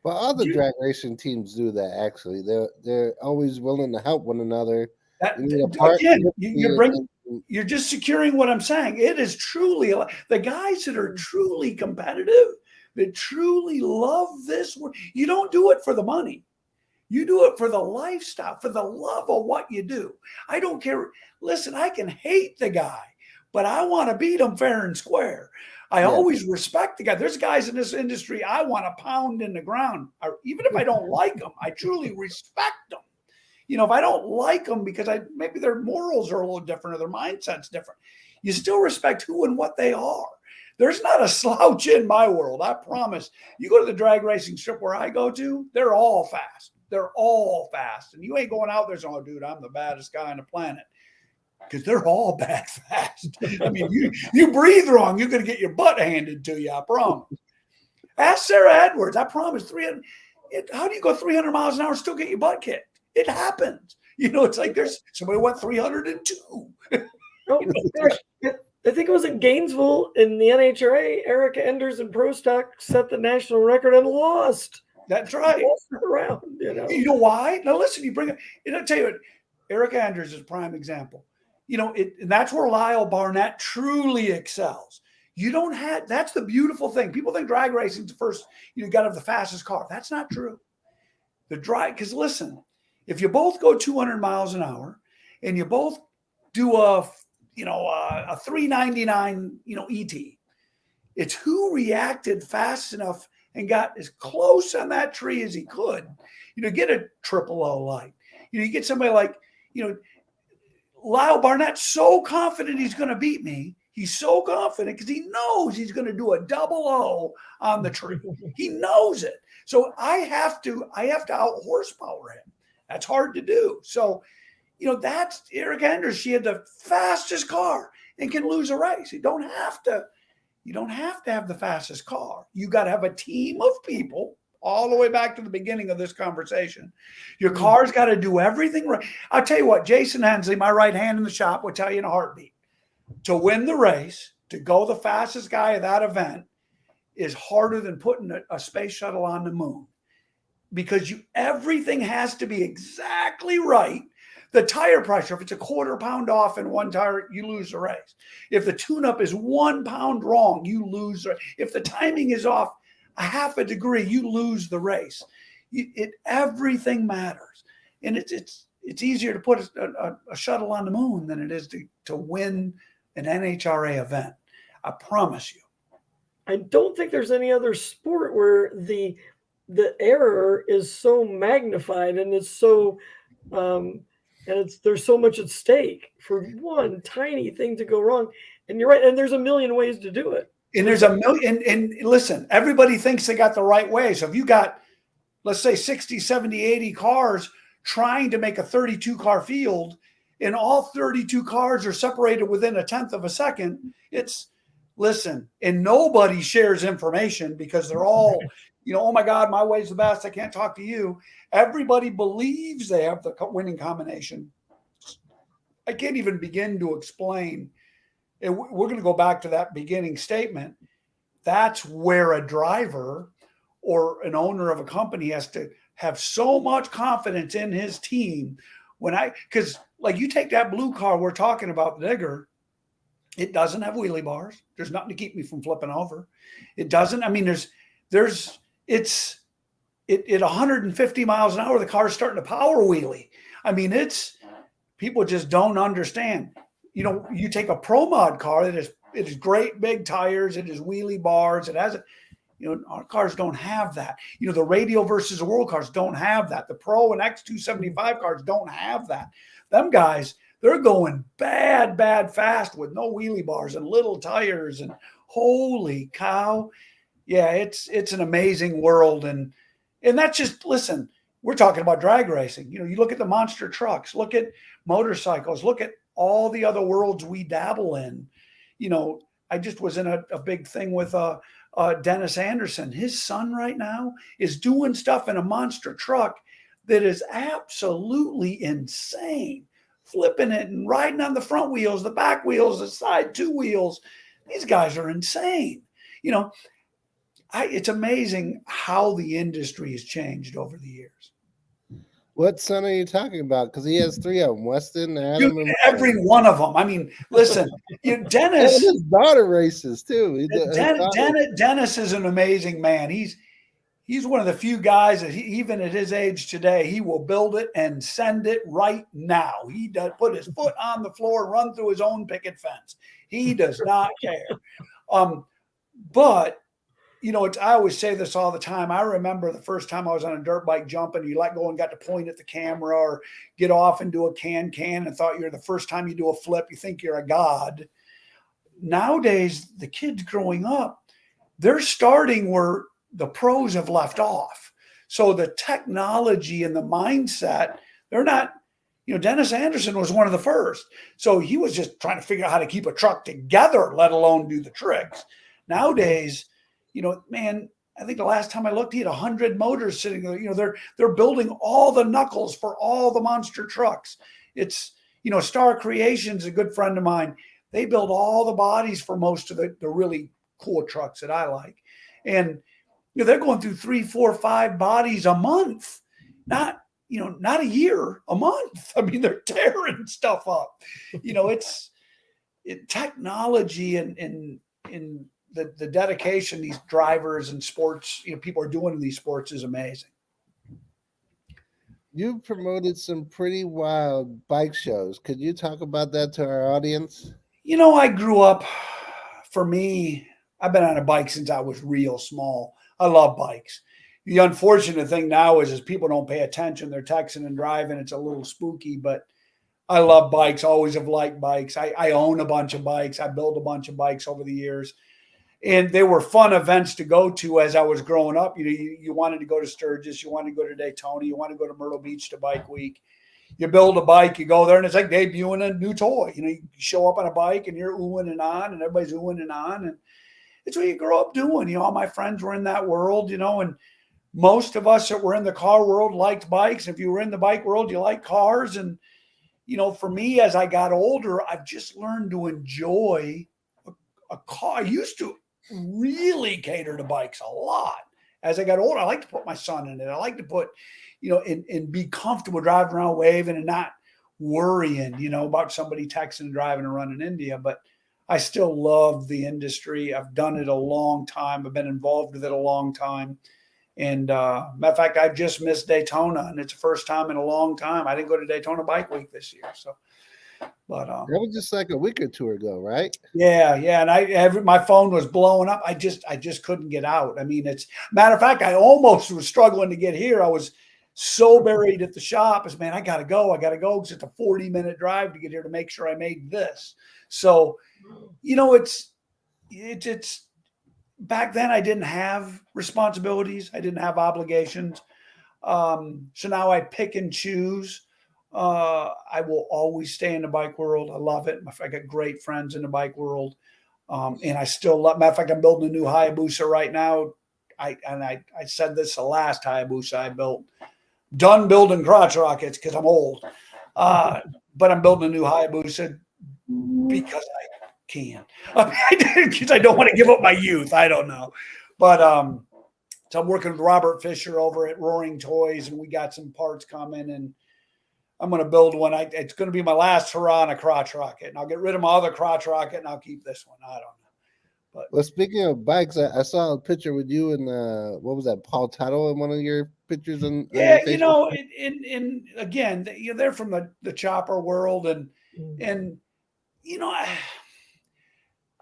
Well, other drag racing teams do that. Actually, they're always willing to help one another. You're just securing what I'm saying. It is truly the guys that are truly competitive, that truly love this work. You don't do it for the money. You do it for the lifestyle, for the love of what you do. I don't care. Listen, I can hate the guy, but I want to beat him fair and square. I always respect the guy. There's guys in this industry I want to pound in the ground. Even if I don't like them, I truly respect them. If I don't like them because maybe their morals are a little different or their mindset's different, you still respect who and what they are. There's not a slouch in my world. I promise. You go to the drag racing strip where I go to, they're all fast. They're all fast. And you ain't going out there saying, oh, dude, I'm the baddest guy on the planet. Because they're all bad fast. I mean, you breathe wrong, you're going to get your butt handed to you, I promise. Ask Sarah Edwards. I promise. How do you go 300 miles an hour and still get your butt kicked? It happens. It's like there's somebody went 302. I think it was in Gainesville in the NHRA. Erica Enders in Pro Stock set the national record and lost. That's right. Lost the round, you know. You know why? Now listen, you bring it. And I'll tell you what, Erica Enders is a prime example. You know, and that's where Lyle Barnett truly excels. You don't have, that's the beautiful thing. People think drag racing's the first, you got to have the fastest car. That's not true. Because listen, if you both go 200 miles an hour and you both do a 399, ET, it's who reacted fast enough and got as close on that tree as he could, get a triple O light. You get somebody like, Lyle Barnett's so confident he's going to beat me. He's so confident because he knows he's going to do a double O on the tree. He knows it. So I have to out horsepower him. That's hard to do. So, that's Eric Enders. She had the fastest car and can lose a race. You don't have to have the fastest car. You got to have a team of people all the way back to the beginning of this conversation. Your car's got to do everything right. I'll tell you what, Jason Hensley, my right hand in the shop, will tell you in a heartbeat. To win the race, to go the fastest guy of that event is harder than putting a space shuttle on the moon, because everything has to be exactly right. The tire pressure, if it's a quarter pound off in one tire, you lose the race. If the tune-up is 1 pound wrong, you lose. If the timing is off a half a degree, you lose the race. Everything matters. And it's easier to put a shuttle on the moon than it is to win an NHRA event. I promise you. I don't think there's any other sport where the error is so magnified and it's so there's so much at stake for one tiny thing to go wrong. And you're right. And there's a million ways to do it. And there's a million. And listen, everybody thinks they got the right way. So if you got, let's say 60, 70, 80 cars trying to make a 32 car field, and all 32 cars are separated within 1/10 of a second, and nobody shares information because they're all, oh my God, my way's the best. I can't talk to you. Everybody believes they have the winning combination. I can't even begin to explain. And we're going to go back to that beginning statement. That's where a driver or an owner of a company has to have so much confidence in his team. Because like you take that blue car we're talking about, the Digger, it doesn't have wheelie bars. There's nothing to keep me from flipping over. It doesn't. I mean, it's at 150 miles an hour, the car's starting to power wheelie. I mean, people just don't understand. You take a Pro Mod car it is great big tires, it is wheelie bars, it has our cars don't have that. The Radio versus the World cars don't have that. The Pro and X275 cars don't have that. Them guys, they're going bad fast with no wheelie bars and little tires, and holy cow. Yeah, it's an amazing world. And that's just, listen, we're talking about drag racing. You look at the monster trucks, look at motorcycles, look at all the other worlds we dabble in. I just was in a big thing with Dennis Anderson. His son right now is doing stuff in a monster truck that is absolutely insane. Flipping it and riding on the front wheels, the back wheels, the side two wheels. These guys are insane. It's amazing how the industry has changed over the years. What son are you talking about? Because he has 3 of them: Weston, Adam, and every one of them. I mean, listen, Dennis. His daughter races too. Dennis is an amazing man. He's one of the few guys that even at his age today, he will build it and send it right now. He does put his foot on the floor, run through his own picket fence. He does not care. But I always say this all the time. I remember the first time I was on a dirt bike jumping, you let go and got to point at the camera or get off and do a can and thought you're the first time you do a flip, you think you're a god. Nowadays, the kids growing up, they're starting where the pros have left off. So the technology and the mindset, they're not, Dennis Anderson was one of the first. So he was just trying to figure out how to keep a truck together, let alone do the tricks. Nowadays, man, I think the last time I looked, he had 100 motors sitting there. They're building all the knuckles for all the monster trucks. It's, Star Creation's a good friend of mine. they build all the bodies for most of the really cool trucks that I like. And they're going through 3, 4, 5 bodies a month, not a year, a month. I mean, they're tearing stuff up. It's technology and the dedication these drivers and sports, people are doing in these sports is amazing. You promoted some pretty wild bike shows. Could you talk about that to our audience? I grew up, for me, I've been on a bike since I was real small. I love bikes. The unfortunate thing now is people don't pay attention. They're texting and driving. It's a little spooky, but I love bikes, always have liked bikes. I own a bunch of bikes. I built a bunch of bikes over the years. And they were fun events to go to as I was growing up. You wanted to go to Sturgis. You wanted to go to Daytona. You wanted to go to Myrtle Beach to Bike Week. You build a bike, you go there, and it's like debuting a new toy. You show up on a bike, and you're oohing and on, and everybody's oohing and on. And it's what you grow up doing. All my friends were in that world, and most of us that were in the car world liked bikes. If you were in the bike world, you liked cars. And, for me, as I got older, I've just learned to enjoy a car. I used to really cater to bikes a lot. As I got older, I like to put my son in it. I like to put, and be comfortable driving around waving and not worrying, about somebody texting and driving and running India. But I still love the industry. I've done it a long time. I've been involved with it a long time. And matter of fact, I just missed Daytona, and it's the first time in a long time. I didn't go to Daytona Bike Week this year. So, but that was just like a week or two ago, right? Yeah. And my phone was blowing up. I just couldn't get out. I mean, matter of fact, I almost was struggling to get here. I was so buried at the shop as, man, I got to go because it's a 40-minute drive to get here to make sure I made this. So, it's back then I didn't have responsibilities. I didn't have obligations. So now I pick and choose. I will always stay in the bike world. I love it. I got great friends in the bike world. And I still love, matter of fact, I'm building a new Hayabusa right now. I said this the last Hayabusa I built. Done building crotch rockets because I'm old. But I'm building a new Hayabusa because I can. Because I don't want to give up my youth. I don't know. But so I'm working with Robert Fisher over at Roaring Toys, and we got some parts coming, and I'm going to build one. It's going to be my last hurrah on a crotch rocket, and I'll get rid of my other crotch rocket, and I'll keep this one. I don't know. But well, speaking of bikes, I saw a picture with you and what was that, Paul Tuttle in one of your pictures. Yeah, and again, they're from the chopper world, and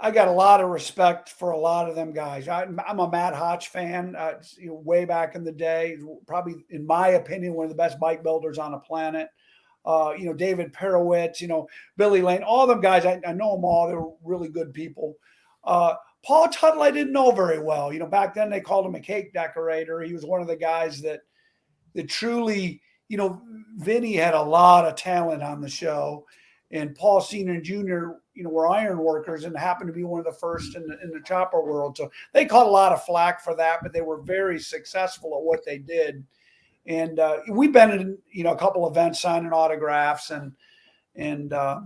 I got a lot of respect for a lot of them guys. I'm a Matt Hotch fan. Way back in the day, probably in my opinion, one of the best bike builders on the planet. David Perowitz, Billy Lane, all them guys. I know them all. They're really good people. Paul Tuttle, I didn't know very well. Back then they called him a cake decorator. He was one of the guys that truly, Vinny had a lot of talent on the show, and Paul Sr. and Jr., were iron workers and happened to be one of the first in the chopper world. So they caught a lot of flack for that, but they were very successful at what they did. And we've been in, a couple events signing autographs and I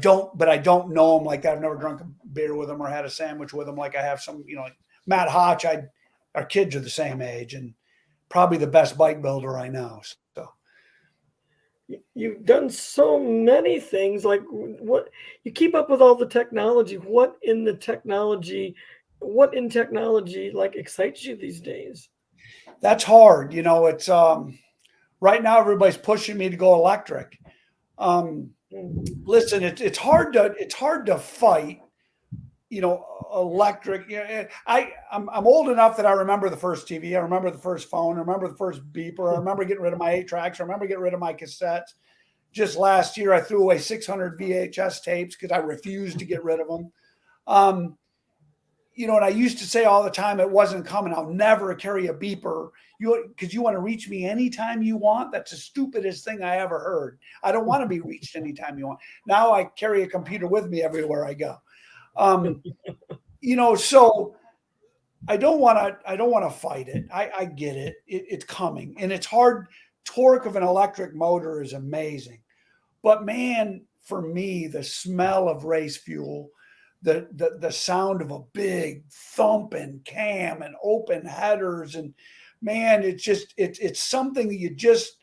don't know them like that. I've never drunk a beer with them or had a sandwich with them like I have some, like Matt Hotch. Our kids are the same age and probably the best bike builder I know. So you've done so many things. Like, what you keep up with all the technology. What in technology like excites you these days? That's hard. It's right now everybody's pushing me to go electric. Listen, it's hard to fight, electric. I'm old enough that I remember the first TV. I remember the first phone. I remember the first beeper. I remember getting rid of my 8-tracks. I remember getting rid of my cassettes. Just last year, I threw away 600 VHS tapes because I refused to get rid of them. And I used to say all the time it wasn't coming. I'll never carry a beeper because you want to reach me anytime you want. That's the stupidest thing I ever heard. I don't want to be reached anytime you want. Now I carry a computer with me everywhere I go. So I don't want to fight it. I get it. It's coming, and it's hard. Torque of an electric motor is amazing, but man, for me, the smell of race fuel, the sound of a big thumping cam and open headers, and man, it's something that you just,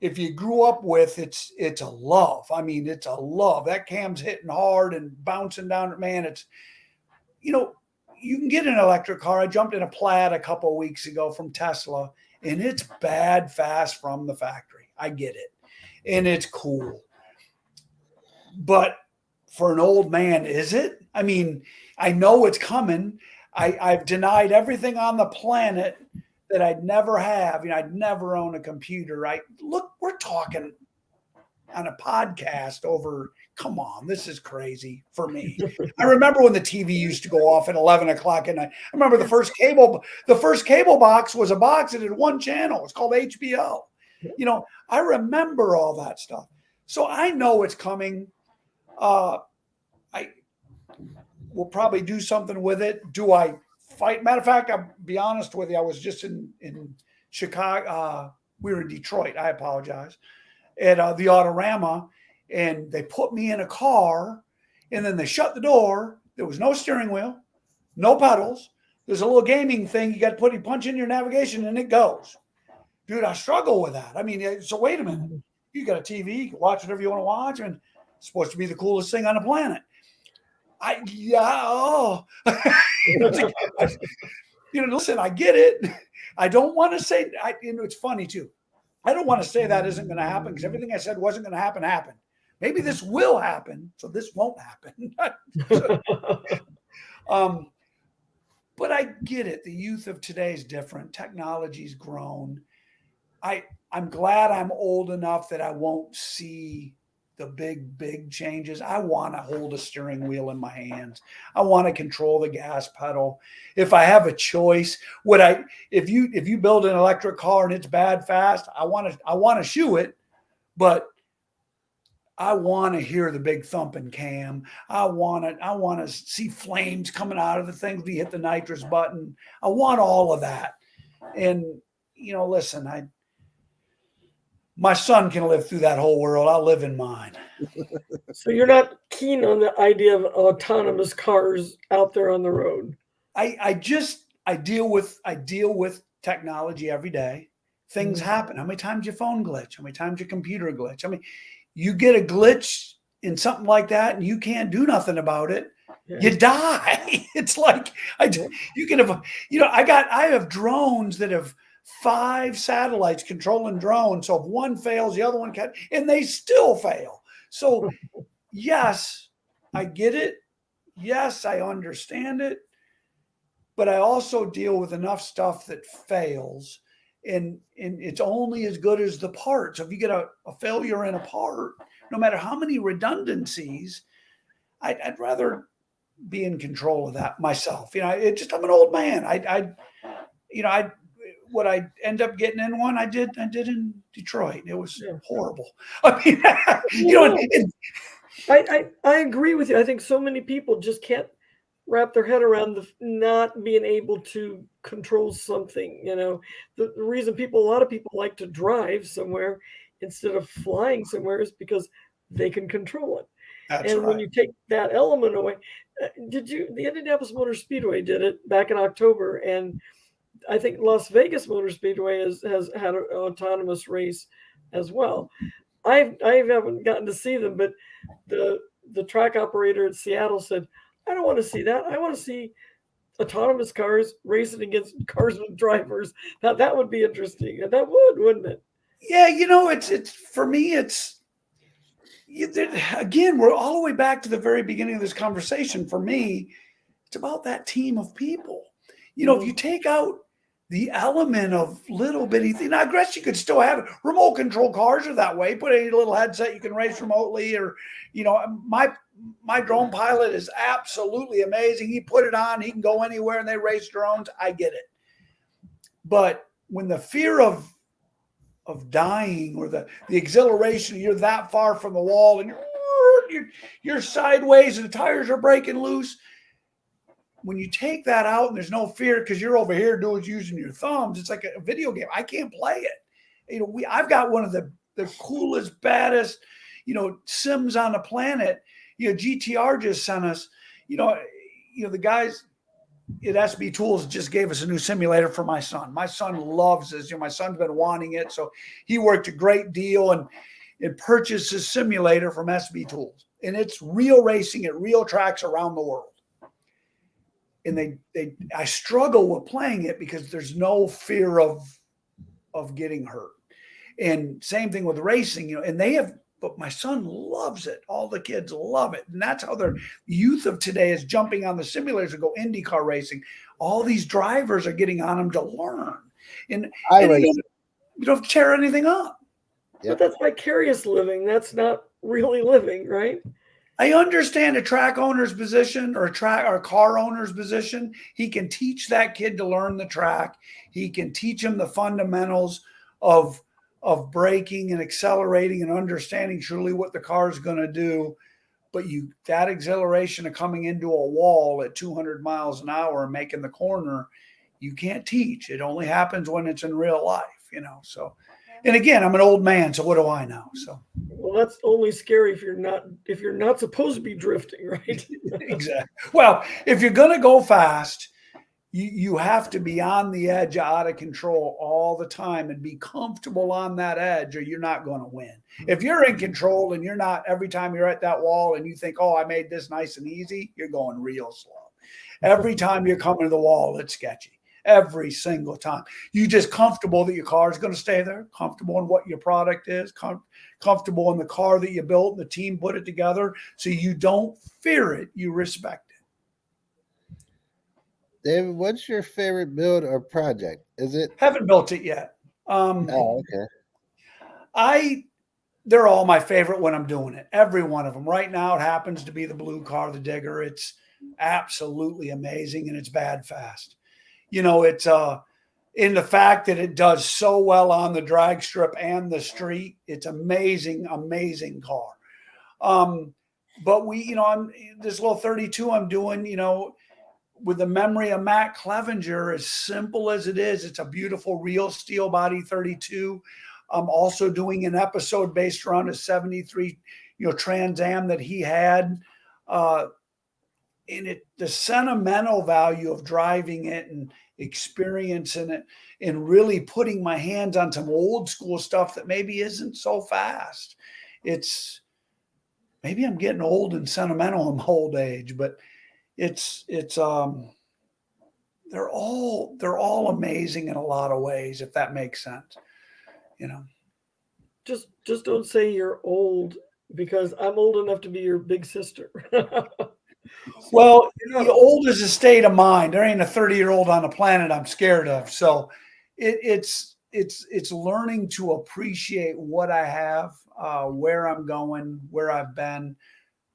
if you grew up with, it's a love. I mean, it's a love. That cam's hitting hard and bouncing down. Man, it's, you know, you can get an electric car. I jumped in a Plaid a couple of weeks ago from Tesla, and it's bad fast from the factory. I get it. And it's cool. But for an old man, is it? I mean, I know it's coming. I've denied everything on the planet that I'd never have. You know, I'd never own a computer. Right? Look, we're talking on a podcast over, come on, this is crazy for me. I remember when the TV used to go off at 11 o'clock at night. I remember the first cable box was a box that had one channel. It's called HBO. You know, I remember all that stuff. So I know it's coming. I will probably do something with it. Do I fight? Matter of fact, I'll be honest with you. I was just in Chicago. We were in Detroit. I apologize. At the Autorama, and they put me in a car, and then they shut the door. There was no steering wheel, no pedals. There's a little gaming thing. You got to punch in your navigation, and it goes. Dude, I struggle with that. I mean, so wait a minute. You got a TV, you can watch whatever you want to watch, and it's supposed to be the coolest thing on the planet. Listen, I get it. I don't want to say, it's funny too. I don't want to say that isn't going to happen, because everything I said wasn't going to happen happened. Maybe this will happen, so this won't happen. But I get it. The youth of today is different. Technology's grown. I'm glad I'm old enough that I won't see the big changes. I want to hold a steering wheel in my hands. I want to control the gas pedal. If I have a choice, if you build an electric car and it's bad fast, I want to shoe it, but I want to hear the big thumping cam. I want to see flames coming out of the thing when you hit the nitrous button. I want all of that. And listen, my son can live through that whole world. I'll live in mine. So you're not keen on the idea of autonomous cars out there on the road? I deal with technology every day. Things happen. How many times your phone glitch? How many times your computer glitch? I mean, you get a glitch in something like that and you can't do nothing about it. Yeah. You die. It's like I have drones that have 5 satellites controlling drones. So if one fails, the other one can, and they still fail. So yes, I get it. Yes, I understand it. But I also deal with enough stuff that fails, and it's only as good as the part. So if you get a failure in a part, no matter how many redundancies, I'd rather be in control of that myself. I'm an old man. What I end up getting in one, I did in Detroit. It was horrible. I mean, I agree with you. I think so many people just can't wrap their head around the not being able to control something. The reason a lot of people like to drive somewhere instead of flying somewhere is because they can control it. That's and right. When you take that element away, the Indianapolis Motor Speedway did it back in October, and I think Las Vegas Motor Speedway has had an autonomous race as well. I haven't gotten to see them, but the track operator at Seattle said, I don't want to see that. I want to see autonomous cars racing against cars with drivers. Now that would be interesting. And that wouldn't it? Yeah, it's for me, again, we're all the way back to the very beginning of this conversation. For me, it's about that team of people. If you take out the element of little bitty thing, now, I guess you could still have remote control cars are that way. Put a little headset, you can race remotely, or my drone pilot is absolutely amazing. He put it on, he can go anywhere, and they race drones. I get it. But when the fear of dying, or the exhilaration, you're that far from the wall and you're sideways and the tires are breaking loose. When you take that out and there's no fear because you're over here using your thumbs, it's like a video game. I can't play it. I've got one of the coolest, baddest, sims on the planet. GTR just sent us, the guys at SB Tools just gave us a new simulator for my son. My son loves this. My son's been wanting it. So he worked a great deal and purchased his simulator from SB Tools. And it's real racing at real tracks around the world. And I struggle with playing it because there's no fear of getting hurt. And same thing with racing, and but my son loves it. All the kids love it. And that's how their youth of today is jumping on the simulators to go IndyCar racing. All these drivers are getting on them to learn. And you don't have to tear anything up. But that's vicarious living. That's not really living, right? I understand a track owner's position or a car owner's position. He can teach that kid to learn the track. He can teach him the fundamentals of braking and accelerating and understanding truly what the car is going to do. But that exhilaration of coming into a wall at 200 miles an hour and making the corner, you can't teach. It only happens when it's in real life, so. And again, I'm an old man, so what do I know? So, well, that's only scary if you're not supposed to be drifting, right? Exactly. Well, if you're going to go fast, you have to be on the edge, out of control all the time, and be comfortable on that edge, or you're not going to win. If you're in control and you're not, every time you're at that wall and you think, "Oh, I made this nice and easy," you're going real slow. Every time you're coming to the wall, it's sketchy. Every single time. You're just comfortable that your car is going to stay there, comfortable in what your product is, comfortable in the car that you built and the team put it together. So you don't fear it, you respect it. David, what's your favorite build or project? Is it? Haven't built it yet. Okay. They're all my favorite when I'm doing it. Every one of them. Right now, it happens to be the blue car, the Digger. It's absolutely amazing, and it's bad fast. It's in the fact that it does so well on the drag strip and the street. It's amazing, amazing car. But I'm this little 32 I'm doing, with the memory of Matt Clevenger, as simple as it is. It's a beautiful real steel body 32. I'm also doing an episode based around a 73, Trans Am that he had. In it, the sentimental value of driving it and experiencing it and really putting my hands on some old school stuff that maybe isn't so fast. Maybe I'm getting old and sentimental in my old age, but they're all amazing in a lot of ways, if that makes sense. Just don't say you're old, because I'm old enough to be your big sister. Well, old is a state of mind. There ain't a 30-year-old on the planet I'm scared of. So it's learning to appreciate what I have, where I'm going, where I've been,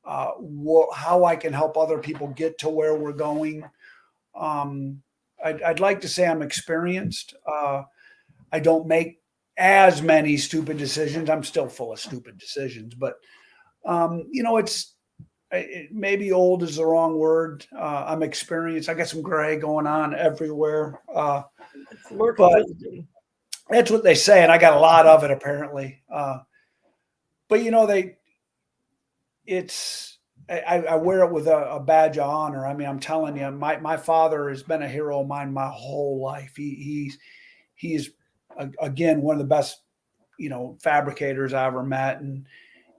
how I can help other people get to where we're going. I'd like to say I'm experienced. I don't make as many stupid decisions. I'm still full of stupid decisions, but maybe old is the wrong word. I'm experienced. I got some gray going on everywhere. But that's what they say, and I got a lot of it apparently. But I wear it with a badge of honor. I mean, I'm telling you, my father has been a hero of mine my whole life. He's again one of the best, fabricators I ever met, and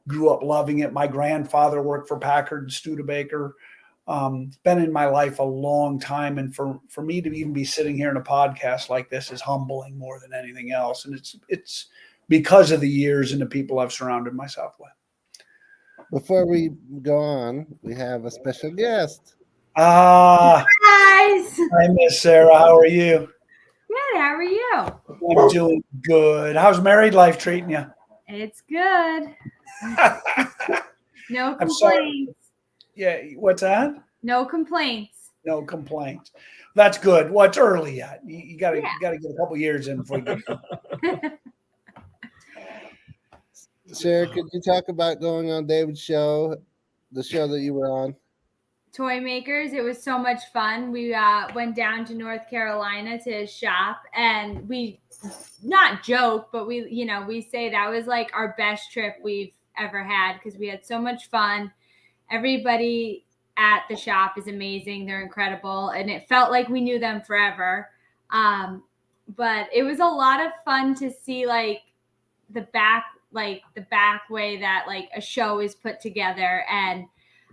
grew up loving it. My grandfather worked for Packard and Studebaker. It's been in my life a long time. And for me to even be sitting here in a podcast like this is humbling more than anything else. And it's because of the years and the people I've surrounded myself with. Before we go on, we have a special guest. Guys. Hi, Miss Sarah. How are you? Good. How are you? I'm doing good. How's married life treating you? It's good. No I'm sorry. complaints. Yeah. What's that? No complaints. No complaints. That's good. Well, it's early yet. You got to get a couple years in before you get. Sarah, could you talk about going on David's show, the show that you were on? ToyMakerz. It was so much fun. We went down to North Carolina to his shop, and we not joke, but we say that was like our best trip we've ever had because we had so much fun. Everybody at the shop is amazing. They're incredible. And it felt like we knew them forever. But it was a lot of fun to see like the back way that like a show is put together. And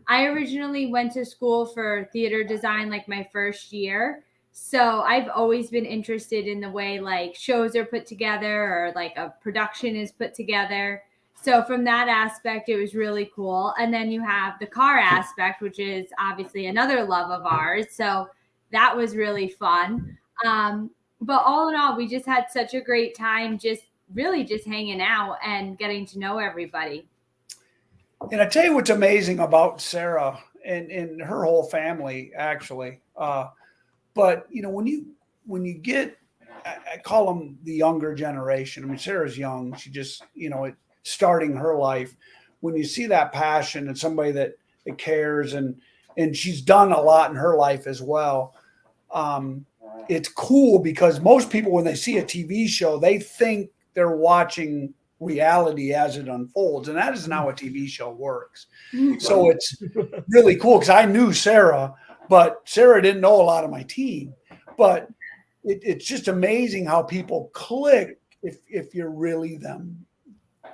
I originally went to school for theater design like my first year. So I've always been interested in the way like shows are put together or like a production is put together. So from that aspect, it was really cool. And then you have the car aspect, which is obviously another love of ours. So that was really fun. But all in all, we just had such a great time just hanging out and getting to know everybody. And I tell you what's amazing about Sarah and her whole family, actually. But you know, when you get, I call them the younger generation. I mean, Sarah's young. She just, you know, starting her life. When you see that passion and somebody that cares, and she's done a lot in her life as well. It's cool because most people, when they see a TV show, they think they're watching reality as it unfolds, and that isn't how a TV show works. So it's really cool because I knew Sarah, but Sarah didn't know a lot of my team. But it's just amazing how people click if you're really them,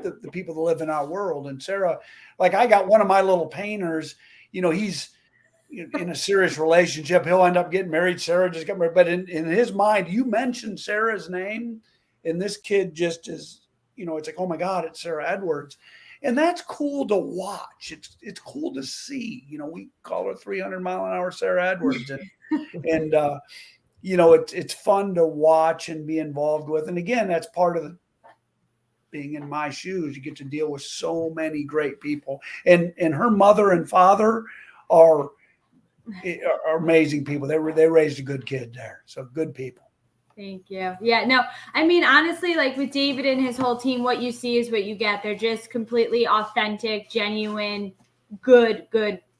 the people that live in our world. And Sarah, like I got one of my little painters, you know, he's in a serious relationship. He'll end up getting married. Sarah just got married. But in his mind, you mentioned Sarah's name, and this kid just is, you know, it's like, oh my God, it's Sarah Edwards. And that's cool to watch. It's cool to see. You know, we call her 300-mile-an-hour Sarah Edwards. And you know, it's fun to watch and be involved with. And again, that's part of being in my shoes. You get to deal with so many great people. And her mother and father are amazing people. They raised a good kid there. So good people. Thank you. Yeah, no, I mean, honestly, like with David and his whole team, what you see is what you get. They're just completely authentic, genuine, good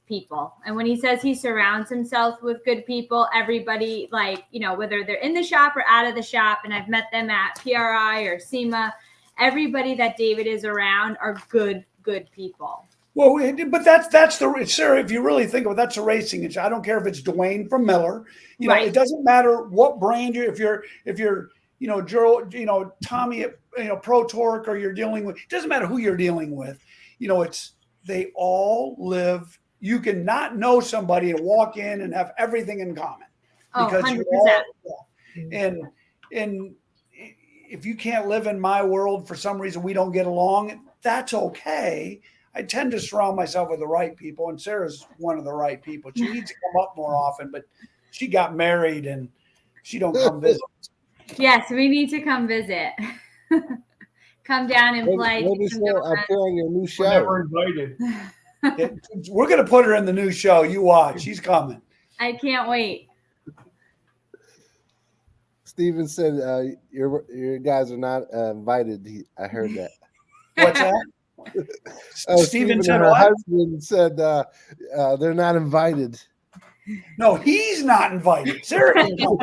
people. And when he says he surrounds himself with good people, everybody, like, you know, whether they're in the shop or out of the shop, and I've met them at PRI or SEMA, everybody that David is around are good people. Well, but that's the Sarah. If you really think of it, that's a racing. I don't care if it's Dwayne from Miller. You know, Right. It doesn't matter what brand if you're you know Joe, you know Tommy, you know Pro Torque, or you're dealing with. It doesn't matter who you're dealing with. You know, they all live. You can not know somebody and walk in and have everything in common. Because 100%. And if you can't live in my world for some reason we don't get along, that's okay. I tend to surround myself with the right people, and Sarah's one of the right people. She needs to come up more often, but she got married and she don't come visit. Yes, we need to come visit. Come down and play. Maybe she'll appear on your new show. We're never invited. We're going to put her in the new show. You watch. She's coming. I can't wait. Steven said your guys are not invited. I heard that. What's that? Steven said her what? husband said they're not invited. No, he's not invited. Sarah can come.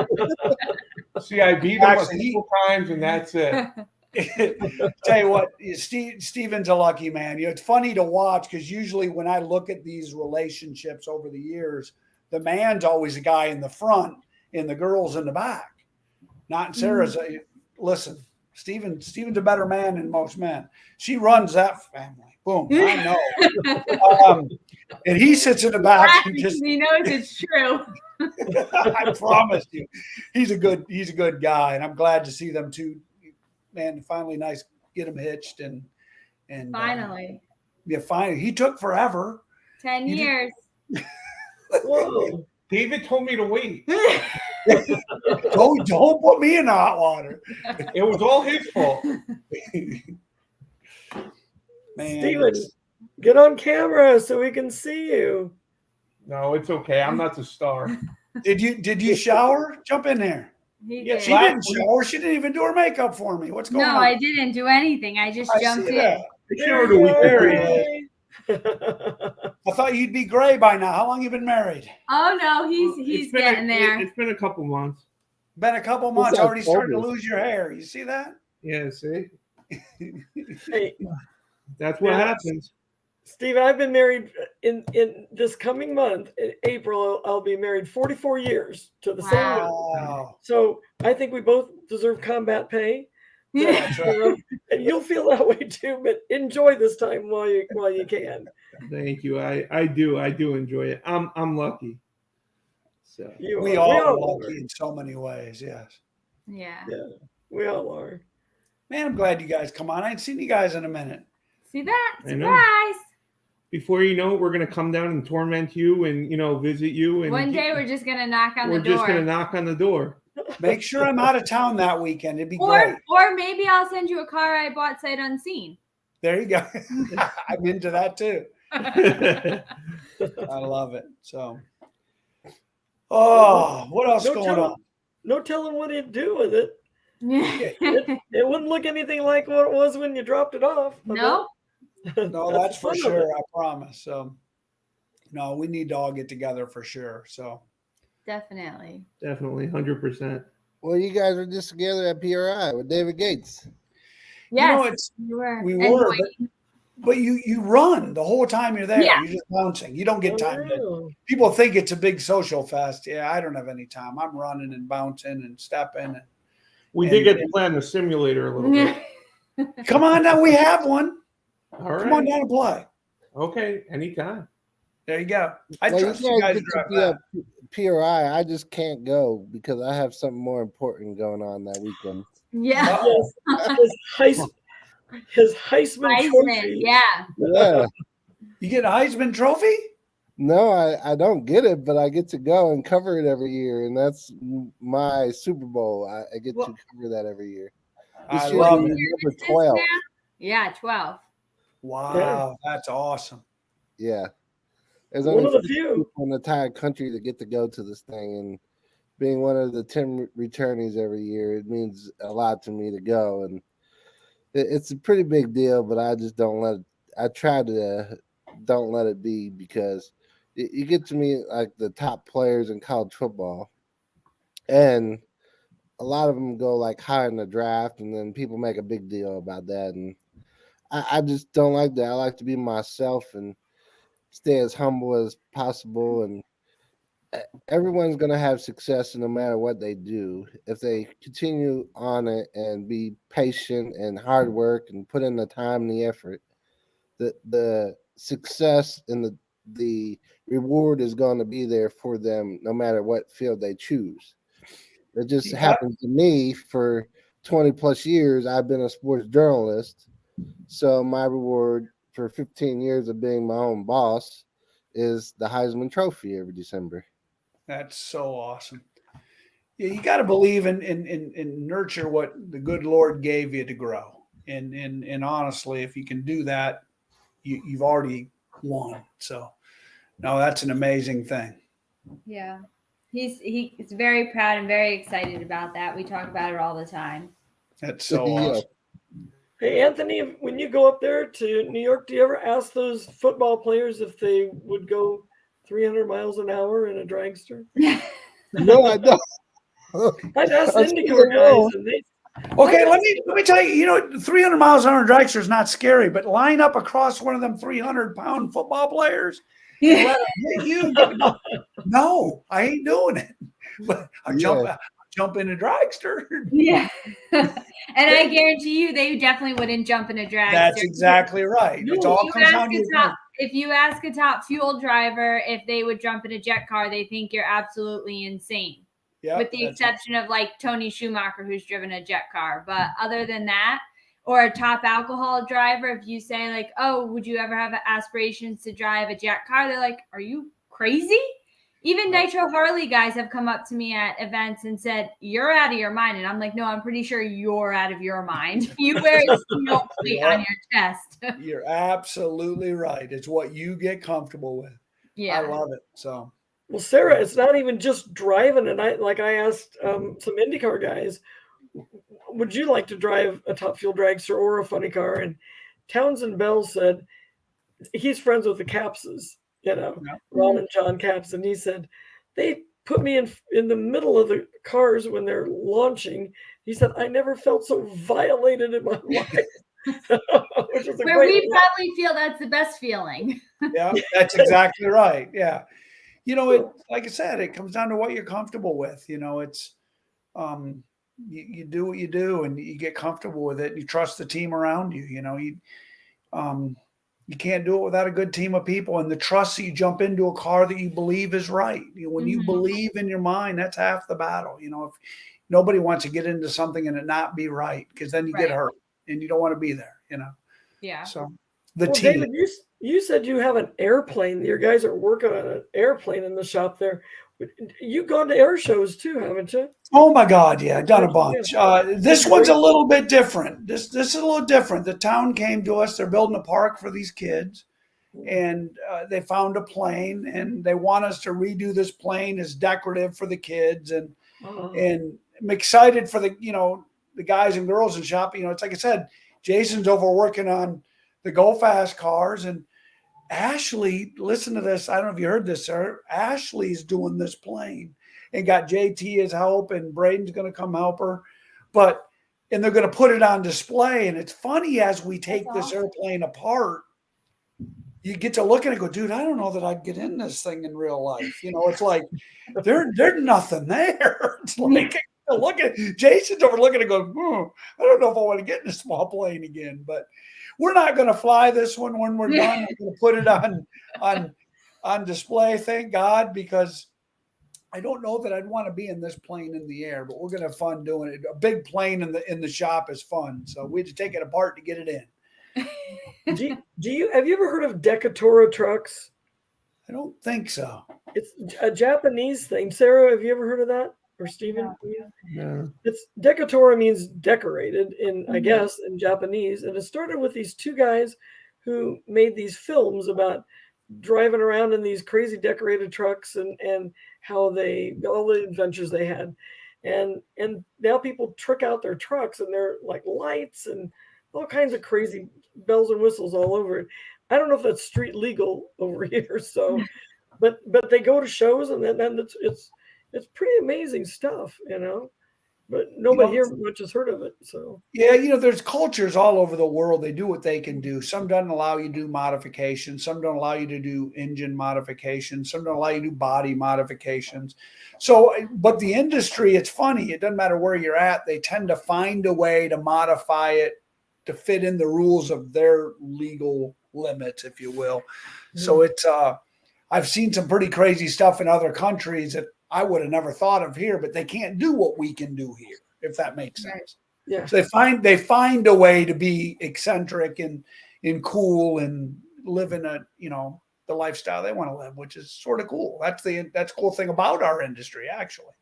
See, I beat him a Actually, couple times, and that's it. Tell you what, Steven's a lucky man. You know, it's funny to watch because usually when I look at these relationships over the years, the man's always the guy in the front and the girl's in the back. Not in Sarah's. Listen, Steven's a better man than most men. She runs that family. Boom. I know. And he sits in the back and just he knows it's true. I promise you. He's a good guy, and I'm glad to see them two. Man, finally nice get him hitched and Finally. Finally. He took forever. 10 years. Whoa. David told me to wait. Don't put me in the hot water. It was all his fault. Man, Steven, get on camera so we can see you. No, it's okay. I'm not the star. did you shower? Jump in there. He Yeah, did. She didn't shower. She didn't even do her makeup for me. What's going No, on? I didn't do anything. I just jumped see in. that. I showed her a week Very ago. I thought you'd be gray by now. How long you been married? Oh no, he's It's been getting there. It's been a couple months. Been a couple months. like Already starting to August. lose your hair. You see that? Yeah, see? Hey, That's what Yeah. happens. Steve, I've been married in this coming month, in April, I'll be married 44 years to the same woman. Wow. So I think we both deserve combat pay. That's right. And you'll feel that way too, but enjoy this time while you can. Thank you. I do enjoy it. I'm lucky. So We all are lucky in so many ways. Yes. Yeah. We all are. Man, I'm glad you guys come on. I ain't seen you guys in a minute. See that? I know. Surprise. before you know it, we're gonna come down and torment you and visit you. And one day we're just gonna knock on the door. We're just gonna knock on the door. Make sure I'm out of town that weekend. It'd be or, great. Or maybe I'll send you a car I bought sight unseen. There you go. I'm into that too. I love it. So, what else going on? No telling what he'd do with it. Yeah. It wouldn't look anything like what it was when you dropped it off. No. No, that's for sure. I promise. So, no, we need to all get together for sure. So, Definitely, 100%. Well, you guys were just together at PRI with David Gates. yes, we were, but you run the whole time you're there. Yeah. You're just bouncing. You don't get time to. People think it's a big social fest. Yeah, I don't have any time. I'm running and bouncing and stepping. We did get to plan the simulator a little bit. Come on now, we have one. All right. Come on down and play. Okay, anytime. There you go. I Well, trust you guys to get drive be that. at PRI. I just can't go because I have something more important going on that weekend. Yeah. His Heisman trophy. Yeah. Yeah. You get a Heisman Trophy? No, I don't get it, but I get to go and cover it every year, and that's my Super Bowl. I get to cover that every year. This I year love is it. number 12. Yeah, 12. Wow, that's awesome. Yeah. There's One only of the 50 few people in the entire country that get to go to this thing, and being one of the 10 returnees every year, it means a lot to me to go, and it's a pretty big deal. But I just don't let it. I try to don't let it be because you get to meet like the top players in college football, and a lot of them go like high in the draft, and then people make a big deal about that, and I just don't like that. I like to be myself and stay as humble as possible, and everyone's going to have success no matter what they do if they continue on it and be patient and hard work and put in the time and the effort. The success and the reward is going to be there for them no matter what field they choose. It just happens to me for 20 plus years. I've been a sports journalist, so my reward for 15 years of being my own boss is the Heisman Trophy every December. That's so awesome. Yeah, you got to believe in nurture what the good Lord gave you to grow. And honestly, if you can do that, you've already won. So, no, that's an amazing thing. Yeah. He's very proud and very excited about that. We talk about it all the time. That's so awesome. Hey, Anthony, when you go up there to New York, do you ever ask those football players if they would go 300 miles an hour in a dragster? No, I don't. I've asked IndyCar guys, and they. Okay, let me tell you. 300 miles an hour dragster is not scary, but line up across one of them 300-pound football players. And let them hit you. No, I ain't doing it. But I jump in a dragster. Yeah. And I guarantee you they definitely wouldn't jump in a dragster. That's exactly right. It all comes down to if you ask a top fuel driver if they would jump in a jet car, they think you're absolutely insane. Yep, with the exception of like Tony Schumacher, who's driven a jet car. But other than that, or a top alcohol driver, if you say like, oh, would you ever have aspirations to drive a jet car? They're like, are you crazy? Even Nitro Harley guys have come up to me at events and said, you're out of your mind. And I'm like, no, I'm pretty sure you're out of your mind. You wear a steel plate on your chest. You're absolutely right. It's what you get comfortable with. Yeah. I love it. So, well, Sarah, it's not even just driving. And I asked some IndyCar guys, would you like to drive a top fuel dragster or a funny car? And Townsend Bell said he's friends with the Capses. Ron and John Caps, and he said they put me in the middle of the cars when they're launching. He said I never felt so violated in my life. Which was a Where great we probably feel that's the best feeling. Yeah, that's exactly right. Yeah. You know, it, like I said, it comes down to what you're comfortable with. You know, it's, you do what you do and you get comfortable with it. You trust the team around you. You know, you can't do it without a good team of people and the trust that you jump into a car that you believe is right. You know, when you believe in your mind, that's half the battle. You know, if nobody wants to get into something and it not be right, because then you get hurt and you don't want to be there, you know? Yeah. So the well, team. David, you said you have an airplane. Your guys are working on an airplane in the shop there. You've gone to air shows too, haven't you? Oh my God, yeah, I've done a bunch. This one's a little bit different. This is a little different. The town came to us. They're building a park for these kids, and they found a plane, and they want us to redo this plane as decorative for the kids. And I'm excited for the guys and girls in shop. You know, it's like I said, Jason's over working on the Go Fast cars, and Ashley, listen to this. I don't know if you heard this, sir. Ashley's doing this plane and got JT as help, and Braden's going to come help her. And they're going to put it on display. And it's funny, as we take this airplane apart, you get to look at it and go, dude, I don't know that I'd get in this thing in real life. You know, it's like there's nothing there. It's like, look at Jason's over looking and go, I don't know if I want to get in a small plane again. But we're not going to fly this one when we're done. We're going to put it on display, thank God, because I don't know that I'd want to be in this plane in the air, but we're going to have fun doing it. A big plane in the shop is fun. So we had to take it apart to get it in. Have you ever heard of Decatura trucks? I don't think so. It's a Japanese thing. Sarah, have you ever heard of that? Or Stephen? No. It's Decatura means decorated I guess, in Japanese. And it started with these two guys who made these films about driving around in these crazy decorated trucks and how all the adventures they had. And now people trick out their trucks and they're like lights and all kinds of crazy bells and whistles all over it. I don't know if that's street legal over here. So, but they go to shows and then it's pretty amazing stuff, you know, but nobody here much has heard of it. So yeah, you know, there's cultures all over the world. They do what they can do. Some don't allow you to do modifications. Some don't allow you to do engine modifications. Some don't allow you to do body modifications. So, but the industry, it's funny. It doesn't matter where you're at. They tend to find a way to modify it to fit in the rules of their legal limits, if you will. So it's, I've seen some pretty crazy stuff in other countries that I would have never thought of here, but they can't do what we can do here, if that makes sense. Yeah. So they find a way to be eccentric and cool and live in the lifestyle they want to live, which is sort of cool. That's the cool thing about our industry, actually.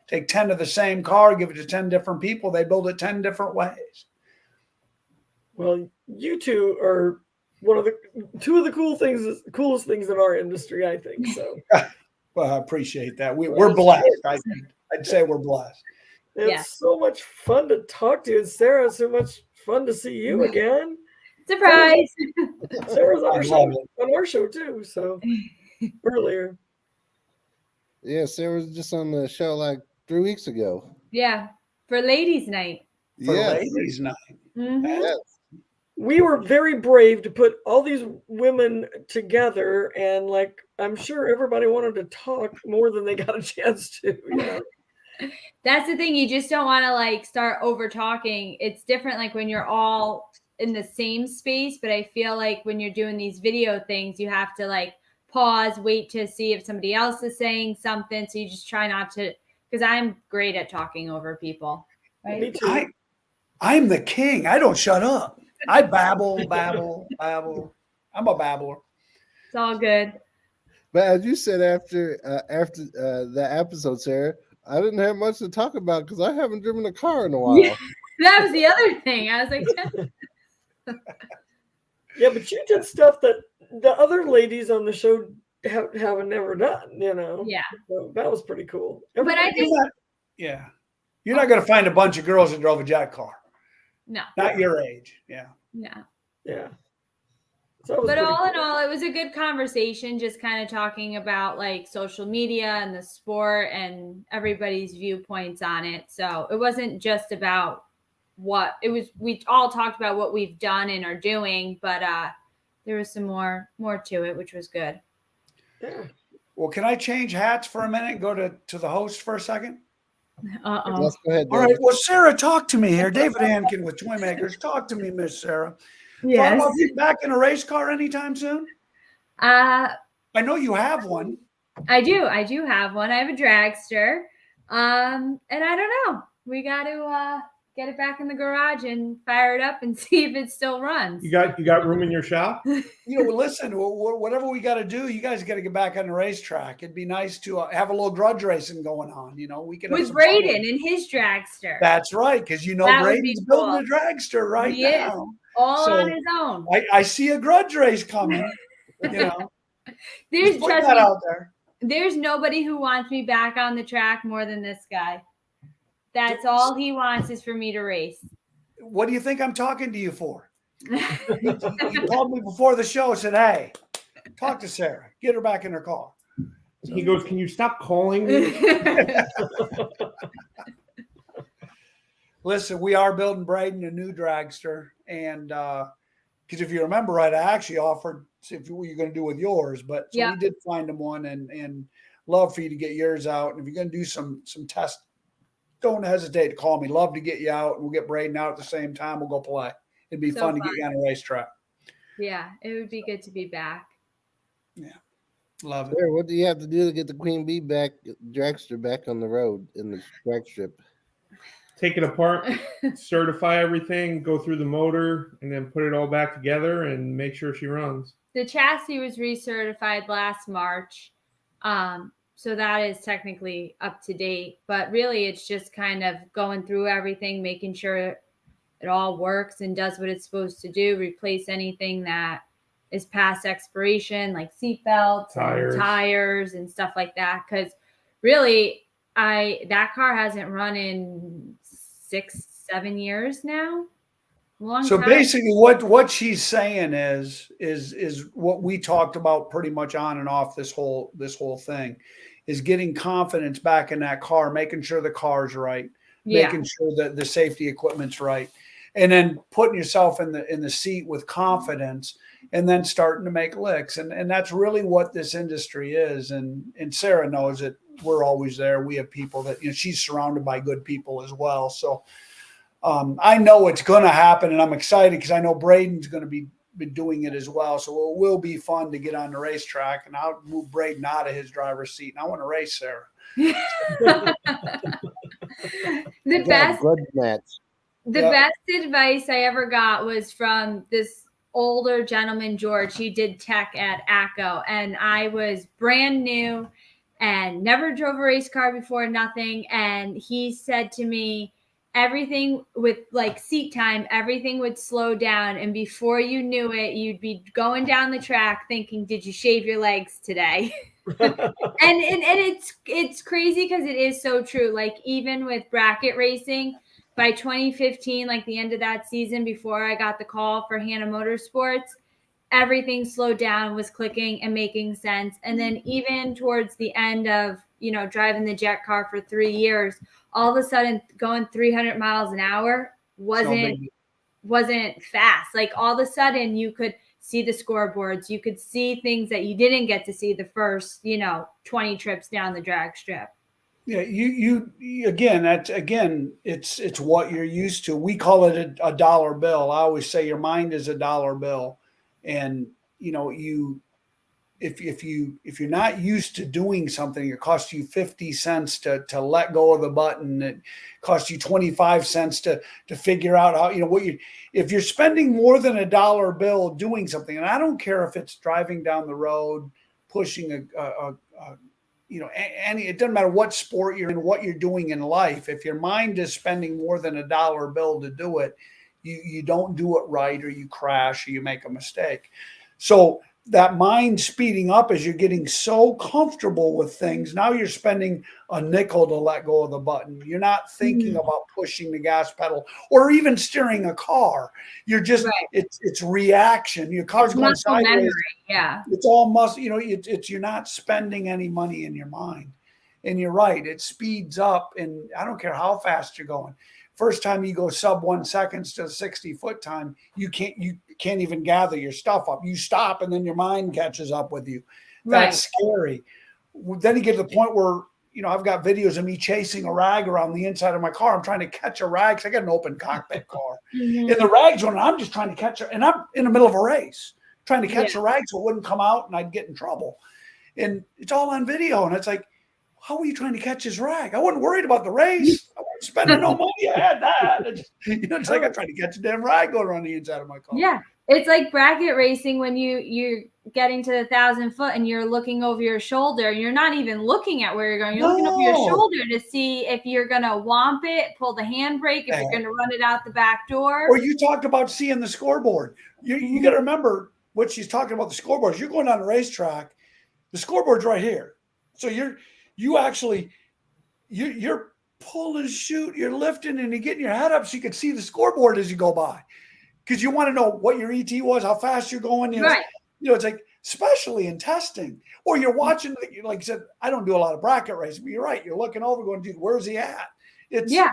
Take 10 of the same car, give it to 10 different people, they build it 10 different ways. Well, you two are two of the coolest things in our industry, I think. So well, I appreciate that. We're blessed. I'd say we're blessed. It's so much fun to talk to you. And Sarah, so much fun to see you again. Surprise. Sarah's on our show too. So earlier. Yeah, Sarah was just on the show like 3 weeks ago. Yeah, for ladies' night. Ladies' night. Mm-hmm. Yes. We were very brave to put all these women together, and I'm sure everybody wanted to talk more than they got a chance to. You know? That's the thing. You just don't want to start over talking. It's different when you're all in the same space, but I feel like when you're doing these video things, you have to pause, wait to see if somebody else is saying something. So you just try not to, because I'm great at talking over people. Right? Me too. I'm the king. I don't shut up. I babble. I'm a babbler. It's all good. But as you said after the episode, Sarah, I didn't have much to talk about because I haven't driven a car in a while. Yeah, that was the other thing. I was like, yeah, but you did stuff that the other ladies on the show haven't never done, you know? Yeah. So that was pretty cool. But I think, you're not going to find a bunch of girls that drove a jack car. No. Not your age. Yeah. Yeah. So but all in all, it was a good conversation, just kind of talking about social media and the sport and everybody's viewpoints on it. So it wasn't just about what it was. We all talked about what we've done and are doing, but there was some more to it, which was good. Yeah. Well, can I change hats for a minute and go to the host for a second? Uh-oh. Let's go ahead. All right. David. Well, Sarah, talk to me here. David Ankin with ToyMakerz. Talk to me, Miss Sarah. Thought Yes. about getting back in a race car anytime soon? I know you have one. I do have one. I have a dragster. And I don't know. We got to get it back in the garage and fire it up and see if it still runs. You got room in your shop? Listen, whatever we got to do, you guys got to get back on the racetrack. It'd be nice to have a little grudge racing going on. We could have with some Braden fun. and his dragster. That's right, because That would be Braden's cool. building a dragster right He is. now. All So, on his own. I see a grudge race coming. There's Just put trust that me, out there. there's nobody who wants me back on the track more than this guy. That's all he wants is for me to race. What do you think I'm talking to you for? He called me before the show, said, "Hey, talk to Sarah. Get her back in her car." He goes, "Can you stop calling me?" Listen, we are building Braden a new dragster, and because if you remember right, I actually offered if what you're going to do with yours, but so Yeah. we did find him one, and love for you to get yours out. And if you're going to do some tests, don't hesitate to call me. Love to get you out, and we'll get Braden out at the same time. We'll go play. It'd be So fun to fun. get you on a racetrack. Yeah, it would be good to be back. Love it. Sarah, what do you have to do to get the Queen Bee dragster back on the road in the drag strip? Take it apart, certify everything, go through the motor, and then put it all back together and make sure she runs. The chassis was recertified last March. So that is technically up to date, but really it's just kind of going through everything, making sure it all works and does what it's supposed to do, replace anything that is past expiration, like seat belts, tires and stuff like that. Cause really that car hasn't run in 6-7 years now. Long So time. basically what she's saying is what we talked about pretty much on and off this whole thing is getting confidence back in that car, making sure the car's right, making sure that the safety equipment's right, and then putting yourself in the seat with confidence and then starting to make licks. And that's really what this industry is. And Sarah knows that we're always there. We have people that, she's surrounded by good people as well. So I know it's going to happen, and I'm excited because I know Braden's going to be doing it as well. So it will be fun to get on the racetrack, and I'll move Braden out of his driver's seat, and I want to race Sarah. The best advice I ever got was from this older gentleman, George. He did tech at ACO, and I was brand new and never drove a race car before, nothing. And he said to me, everything with like seat time, everything would slow down. And before you knew it, you'd be going down the track thinking, did you shave your legs today? and it's crazy because it is so true. Like even with bracket racing, by 2015, like the end of that season, before I got the call for Hannah Motorsports, everything slowed down, was clicking and making sense. And then even towards the end of, driving the jet car for 3 years, all of a sudden going 300 miles an hour wasn't fast. Like all of a sudden you could see the scoreboards, you could see things that you didn't get to see the first, 20 trips down the drag strip. Yeah, you it's what you're used to. We call it a dollar bill. I always say your mind is a dollar bill, and if you're not used to doing something, it costs you 50 cents to let go of the button. It costs you 25 cents to figure out how, if you're spending more than a dollar bill doing something, and I don't care if it's driving down the road, pushing it doesn't matter what sport you're in, what you're doing in life. If your mind is spending more than a dollar bill to do it, you don't do it right, or you crash, or you make a mistake. So that mind speeding up as you're getting so comfortable with things. Now you're spending a nickel to let go of the button. You're not thinking about pushing the gas pedal or even steering a car. You're just, it's reaction. Your car's going sideways. Memory. Yeah. It's all muscle, you're not spending any money in your mind. And you're right. It speeds up, and I don't care how fast you're going. first time you go sub 1 second to 60-foot time, you can't even gather your stuff up. You stop and then your mind catches up with you. That's scary. Then you get to the point where, you know, I've got videos of me chasing a rag around the inside of my car. I'm trying to catch a rag because I got an open cockpit car. And the rag's running. I'm just trying to catch her. And I'm in the middle of a race trying to catch a rag so it wouldn't come out and I'd get in trouble. And it's all on video. And it's like, how are you trying to catch this rag? I wasn't worried about the race. I wasn't spending no money. I had that. It's like I'm trying to catch a damn rag going around the inside of my car. Yeah. It's like bracket racing when you're getting to the 1,000 foot and you're looking over your shoulder and you're not even looking at where you're going. You're looking over your shoulder to see if you're going to whomp it, pull the handbrake, if you're going to run it out the back door. Or you talked about seeing the scoreboard. You got to remember what she's talking about, the scoreboard. You're going down the racetrack. The scoreboard's right here. So you're pulling, shoot, you're lifting, and you're getting your head up so you can see the scoreboard as you go by. Because you want to know what your ET was, how fast you're going. You know, it's like, especially in testing. Or you're watching, like you said, I don't do a lot of bracket racing, but you're right. You're looking over going, dude, where's he at? You're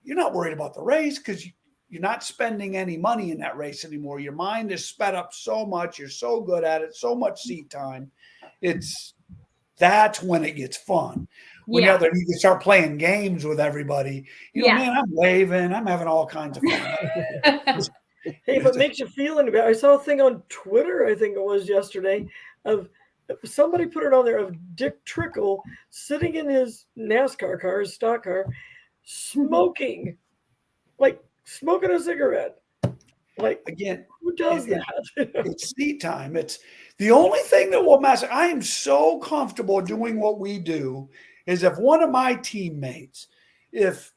not worried about the race because you're not spending any money in that race anymore. Your mind is sped up so much. You're so good at it, so much seat time. That's when it gets fun. When you can start playing games with everybody. You know, man, I'm waving. I'm having all kinds of fun. Hey, if it makes you feel any better, I saw a thing on Twitter, I think it was yesterday, of somebody put it on there of Dick Trickle sitting in his NASCAR car, his stock car, smoking a cigarette. Like, again, who does that? It's seat time. It's the only thing that will matter. I am so comfortable doing what we do is if one of my teammates, if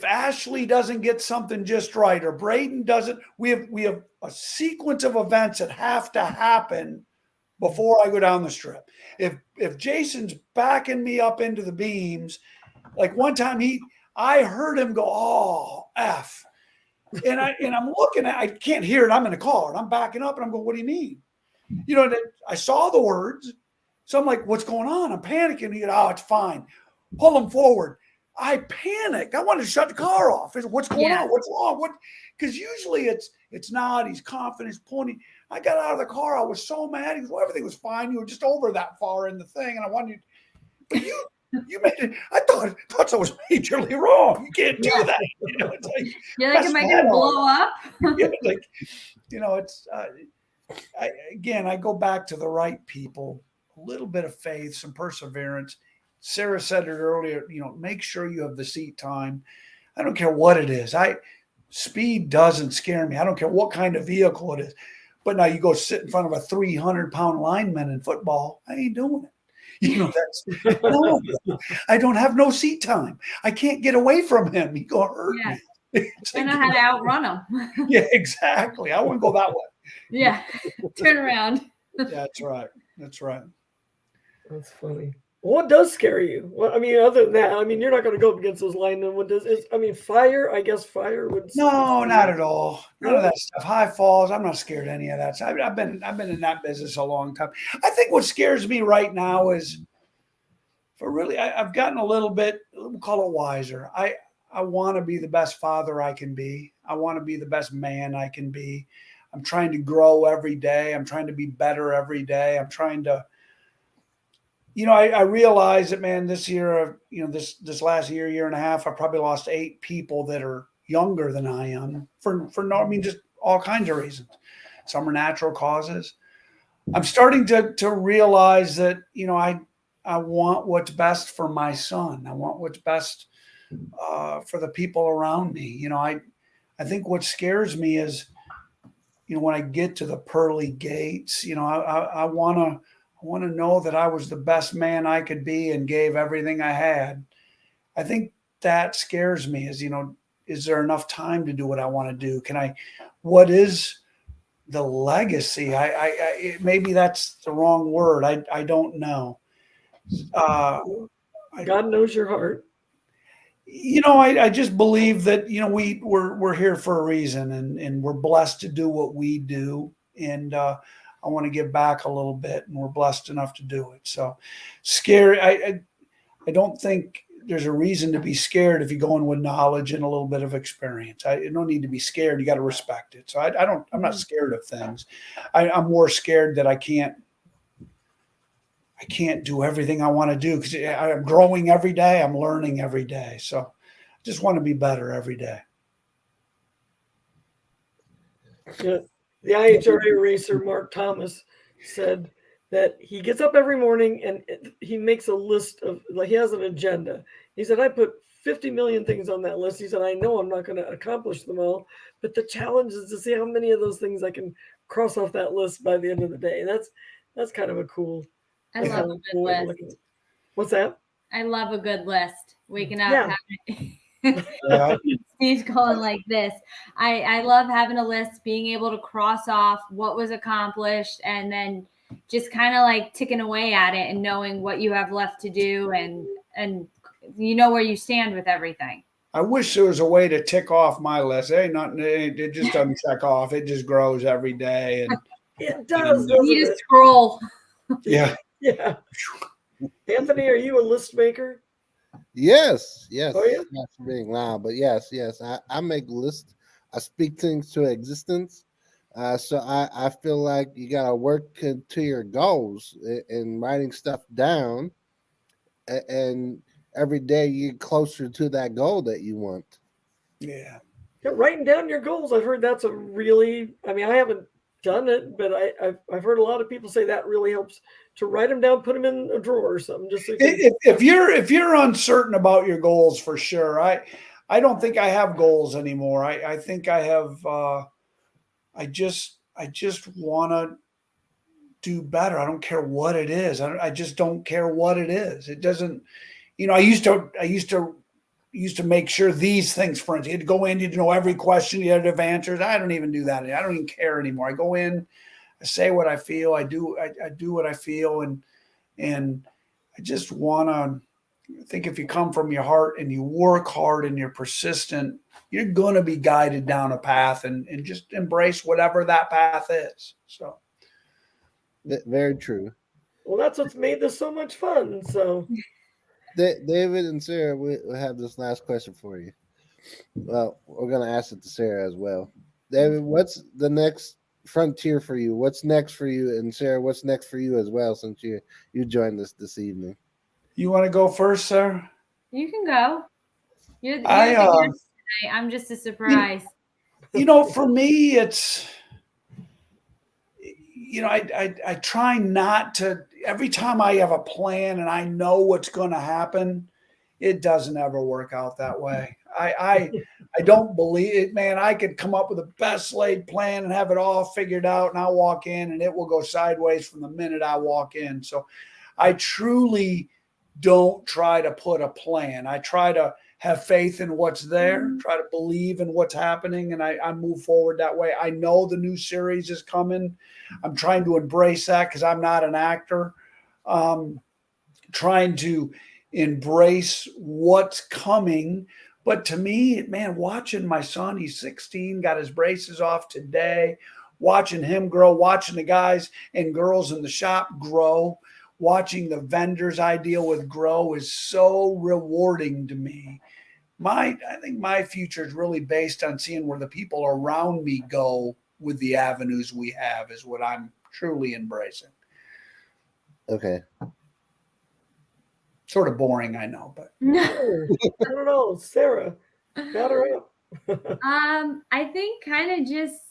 Ashley doesn't get something just right or Braden doesn't, we have a sequence of events that have to happen before I go down the strip. If Jason's backing me up into the beams, like one time I heard him go, oh, F. And I'm looking I can't hear it. I'm in a car and I'm backing up and I'm going, what do you mean? You know, I saw the words. So I'm like, what's going on? I'm panicking. He goes, oh, it's fine. Pull him forward. I panicked. I wanted to shut the car off. What's going on? What's wrong? Because usually it's not. He's confident. He's pointing. I got out of the car. I was so mad. He goes, well, everything was fine. You were just over that far in the thing. And I wanted you, but you made it. I thought I was majorly wrong. You can't do that. You know, it's like, you're like, am I going to blow up? Like, you know, it's, I go back to the right people, a little bit of faith, some perseverance. Sarah said it earlier, you know, make sure you have the seat time. I don't care what it is. Speed doesn't scare me. I don't care what kind of vehicle it is. But now you go sit in front of a 300-pound lineman in football. I ain't doing it. You know, I don't have no seat time. I can't get away from him. He gonna hurt me. I know how to outrun him. Yeah, exactly. I wouldn't go that way. Yeah, turn around. That's right. That's right. That's funny. What does scare you? Well, I mean, other than that, I mean, you're not going to go up against those linemen. What does? I mean, fire. I guess fire would. No, not at all. None of that stuff. High falls. I'm not scared of any of that. I've been in that business a long time. I think what scares me right now is, I've gotten a little bit, we'll call it wiser. I want to be the best father I can be. I want to be the best man I can be. I'm trying to grow every day. I'm trying to be better every day. I'm trying to. You know, I realize that, man, this year, you know, this last year and a half, I probably lost 8 people that are younger than I am just all kinds of reasons. Some are natural causes. I'm starting to realize that, you know, I want what's best for my son. I want what's best for the people around me. You know, I think what scares me is, you know, when I get to the pearly gates, you know, I want to know that I was the best man I could be and gave everything I had. I think that scares me is, you know, is there enough time to do what I want to do? What is the legacy? Maybe that's the wrong word. I don't know. God knows your heart. You know, I just believe that, you know, we're here for a reason and we're blessed to do what we do. And, I want to give back a little bit, and we're blessed enough to do it. So scary. I don't think there's a reason to be scared if you go in with knowledge and a little bit of experience. You don't need to be scared. You got to respect it. So I'm not scared of things. I'm more scared that I can't do everything I want to do because I'm growing every day. I'm learning every day. So I just want to be better every day. Yeah. The IHRA racer, Mark Thomas, said that he gets up every morning and he makes a list of, like, he has an agenda. He said, I put 50 million things on that list. He said, I know I'm not going to accomplish them all, but the challenge is to see how many of those things I can cross off that list by the end of the day. That's kind of a cool. I love a good list. What's that? I love a good list. Waking up, Yeah. Steve's going like this. I love having a list, being able to cross off what was accomplished, and then just kind of like ticking away at it and knowing what you have left to do, and you know where you stand with everything. I wish there was a way to tick off my list. It just doesn't check off. It just grows every day, and it does. You just scroll. Yeah. Yeah. Anthony, are you a list maker? Yes. Oh, yeah? Not for being loud, but yes. I make lists. I speak things to existence. So I feel like you gotta work to your goals and writing stuff down, and every day you get closer to that goal that you want. Yeah. Writing down your goals. I've heard that's a really. I mean, I haven't done it, but I've heard a lot of people say that really helps to write them down, put them in a drawer or something. Just so if you're uncertain about your goals, for sure. I don't think I have goals anymore. I think I have. I just want to do better. I don't care what it is. I just don't care what it is. It doesn't. I used to make sure these things, for instance, you had to go in, you had to know every question, you had to have answers. I don't even do that. I don't even care anymore. I go in, I say what I feel. I do what I feel. And I just want to think if you come from your heart and you work hard and you're persistent, you're going to be guided down a path and just embrace whatever that path is. So. Very true. Well, that's what's made this so much fun. So. David and Sarah, we have this last question for you. Well, we're going to ask it to Sarah as well. David, what's the next frontier for you? What's next for you? And Sarah, what's next for you as well, since you joined us this evening? You want to go first, Sarah? You can go. You're the guest tonight. I'm just a surprise. For me, it's, I try not to. Every time I have a plan and I know what's going to happen, it doesn't ever work out that way. I don't believe it, man. I could come up with the best laid plan and have it all figured out, and I'll walk in and it will go sideways from the minute I walk in. So I truly don't try to put a plan. I try to have faith in what's there, try to believe in what's happening, and I move forward that way. I know the new series is coming. I'm trying to embrace that because I'm not an actor. Trying to embrace what's coming. But to me, man, watching my son, he's 16, got his braces off today, watching him grow, watching the guys and girls in the shop grow, watching the vendors I deal with grow is so rewarding to me. I think my future is really based on seeing where the people around me go with the avenues we have is what I'm truly embracing. Okay. Sort of boring, I know, but I don't know, Sarah, got her up. I think kind of just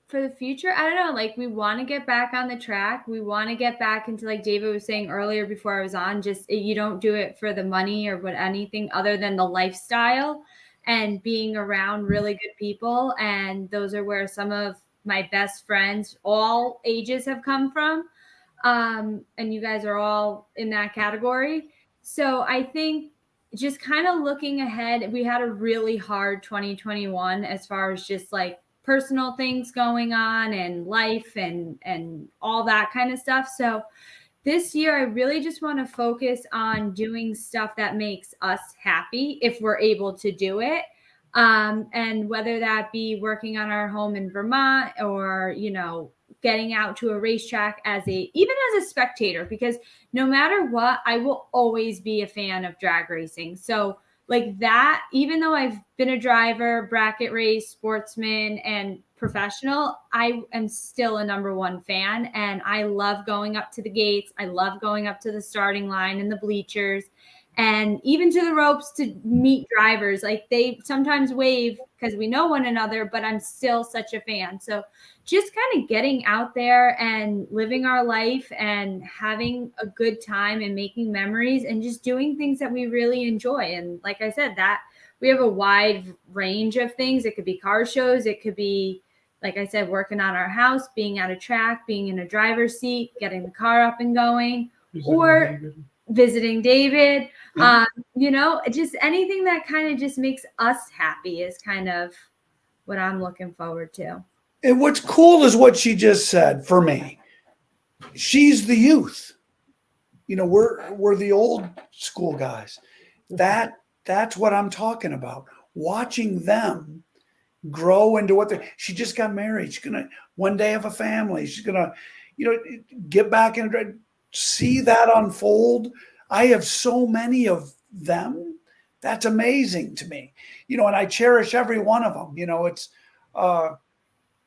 for the future, I don't know, like we want to get back on the track. We want to get back into, like David was saying earlier before I was on, just you don't do it for the money or what anything other than the lifestyle and being around really good people. And those are where some of my best friends, all ages, have come from. And you guys are all in that category. So I think just kind of looking ahead, we had a really hard 2021 as far as just like personal things going on and life and all that kind of stuff. So this year, I really just want to focus on doing stuff that makes us happy if we're able to do it. And whether that be working on our home in Vermont or, getting out to a racetrack even as a spectator, because no matter what, I will always be a fan of drag racing. So like that, even though I've been a driver, bracket race, sportsman, and professional, I am still a #1 fan. And I love going up to the gates. I love going up to the starting line and the bleachers, and even to the ropes to meet drivers. Like they sometimes wave because we know one another, but I'm still such a fan. So just kind of getting out there and living our life and having a good time and making memories and just doing things that we really enjoy. And like I said, that we have a wide range of things. It could be car shows. It could be, like I said, working on our house, being at a track, being in a driver's seat, getting the car up and going, or visiting David. You know, just anything that kind of just makes us happy is kind of what I'm looking forward to. And what's cool is what she just said for me. She's the youth. You know, we're the old school guys. That's what I'm talking about. Watching them grow into what she just got married. She's gonna one day have a family. She's gonna, you know, get back and see that unfold. I have so many of them. That's amazing to me. You know, and I cherish every one of them. You know, it's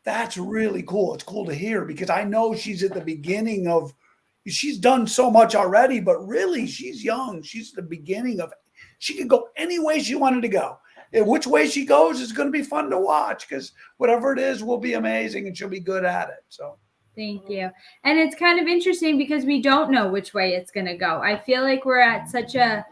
that's really cool. It's cool to hear because I know she's at the beginning of, she's done so much already, but really she's young. She's the beginning of, she can go any way she wanted to go. And which way she goes is going to be fun to watch because whatever it is will be amazing and she'll be good at it. So thank you. And it's kind of interesting because we don't know which way it's going to go. I feel like we're at such a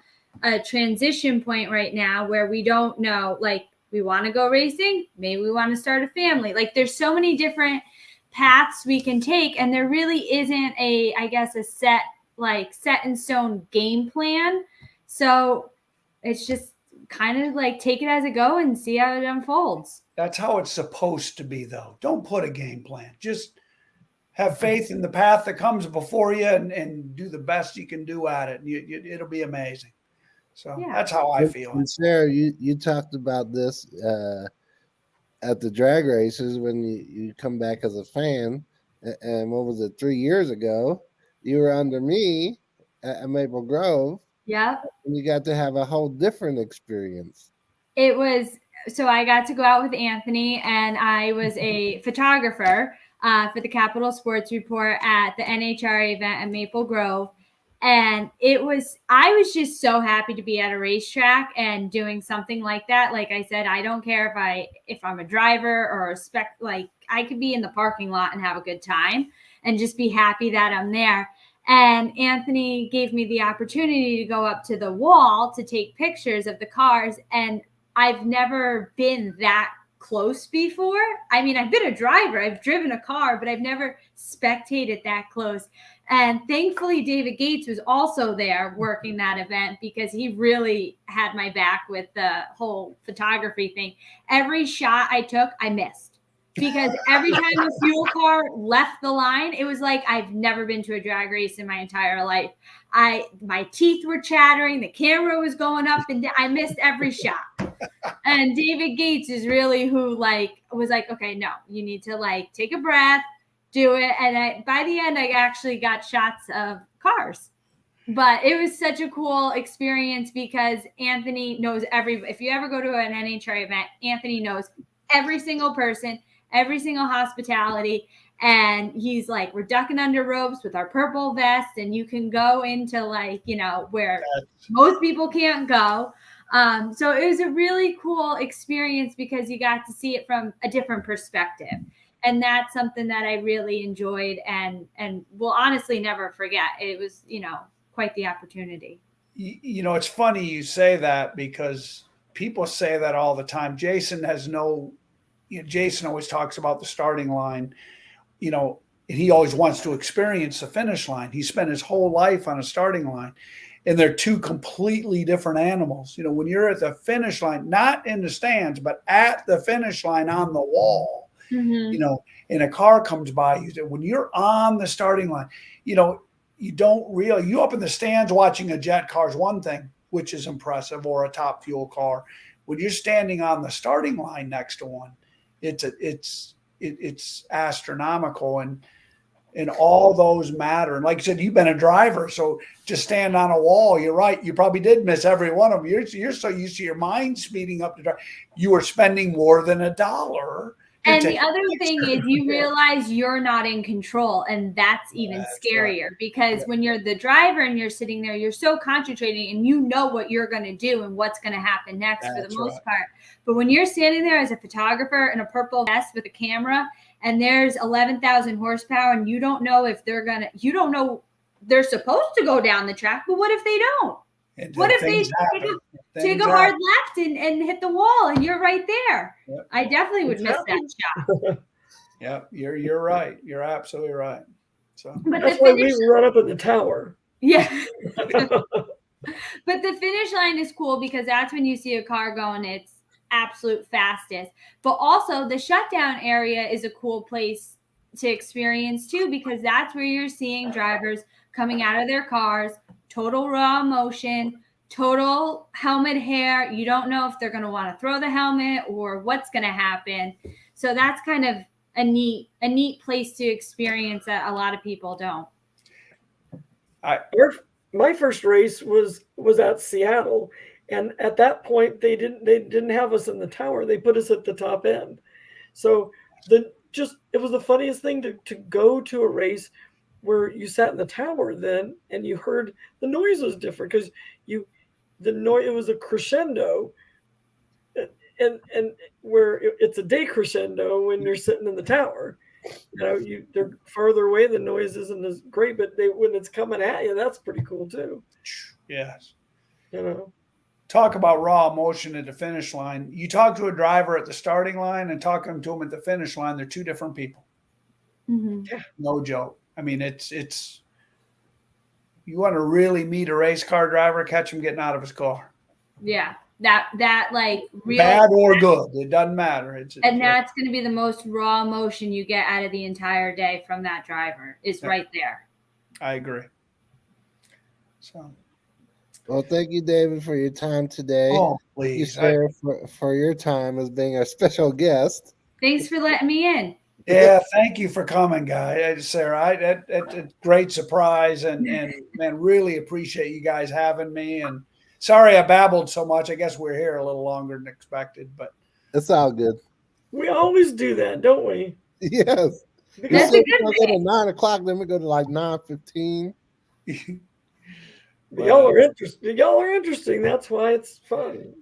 transition point right now where we don't know, like, we want to go racing. Maybe we want to start a family. Like there's so many different paths we can take. And there really isn't a set in stone game plan. So it's just kind of like take it as it go and see how it unfolds. That's how it's supposed to be though. Don't put a game plan. Just have faith in the path that comes before you and do the best you can do at it. And it'll be amazing. So that's how I feel. And Sarah, you talked about this at the drag races when you come back as a fan. And what was it, 3 years ago? You were under me at Maple Grove. Yeah. And you got to have a whole different experience. It was, so I got to go out with Anthony and I was a photographer for the Capital Sports Report at the NHRA event at Maple Grove. And I was just so happy to be at a racetrack and doing something like that. Like I said, I don't care if I'm a driver or like I could be in the parking lot and have a good time and just be happy that I'm there. And Anthony gave me the opportunity to go up to the wall to take pictures of the cars. And I've never been that close before. I mean, I've been a driver, I've driven a car, but I've never spectated that close. And thankfully, David Gates was also there working that event because he really had my back with the whole photography thing. Every shot I took, I missed because every time a fuel car left the line, it was like I've never been to a drag race in my entire life. My teeth were chattering, the camera was going up, and I missed every shot. And David Gates is really who was like, okay, no, you need to take a breath, do it. And by the end, I actually got shots of cars. But it was such a cool experience because Anthony knows if you ever go to an NHRA event, Anthony knows every single person, every single hospitality. And he's like, we're ducking under ropes with our purple vest and you can go into where most people can't go. So it was a really cool experience because you got to see it from a different perspective. And that's something that I really enjoyed and will honestly never forget. It was, quite the opportunity. It's funny you say that because people say that all the time. Jason always talks about the starting line, and he always wants to experience the finish line. He spent his whole life on a starting line. And they're two completely different animals. When you're at the finish line, not in the stands, but at the finish line on the wall, and a car comes by you. When you're on the starting line, you don't really, you up in the stands watching a jet car is one thing, which is impressive, or a top fuel car. When you're standing on the starting line next to one, it's it's astronomical, and all those matter. And like you said, you've been a driver, so just stand on a wall. You're right. You probably did miss every one of them. You're so used to your mind speeding up to drive. You were spending more than $1. And the other thing is you realize you're not in control, and that's even scarier because when you're the driver and you're sitting there, you're so concentrating and you know what you're going to do and what's going to happen next for the most part. But when you're standing there as a photographer in a purple vest with a camera and there's 11,000 horsepower and you don't know if they're going to, you don't know they're supposed to go down the track, but what if they don't? What if they take a hard left and hit the wall and you're right there? Yep. I definitely would miss that shot. Yep, you're right. You're absolutely right. So but that's why we run up in the tower. Yeah. But the finish line is cool because that's when you see a car going its absolute fastest. But also the shutdown area is a cool place to experience too, because that's where you're seeing drivers coming out of their cars, total raw motion, total helmet hair. You don't know if they're going to want to throw the helmet or what's going to happen. So that's kind of a neat place to experience that a lot of people don't. My first race was at Seattle, and at that point they didn't have us in the tower. They put us at the top end. So it was the funniest thing to go to a race where you sat in the tower then and you heard the noise was different because it was a crescendo and where it's a decrescendo when you're sitting in the tower. They're farther away, the noise isn't as great, but when it's coming at you, that's pretty cool too. Yes. Talk about raw emotion at the finish line. You talk to a driver at the starting line and talking to them at the finish line, they're two different people. Mm-hmm. No joke. I mean, it's you want to really meet a race car driver, catch him getting out of his car. Yeah, that like real bad or good, it doesn't matter. That's going to be the most raw emotion you get out of the entire day from that driver. Is right there. I agree. So, well, thank you, David, for your time today. Oh, please, thank you, Sarah, for your time as being our special guest. Thanks for letting me in. Yeah, thank you for coming, guys. Sarah, that's a great surprise, and man, really appreciate you guys having me. And sorry I babbled so much. I guess we're here a little longer than expected, but it's all good. We always do that, don't we? Yes. That's a good thing. At 9 o'clock, then we go to like 9:15. Y'all are interesting. Y'all are interesting. That's why it's fun,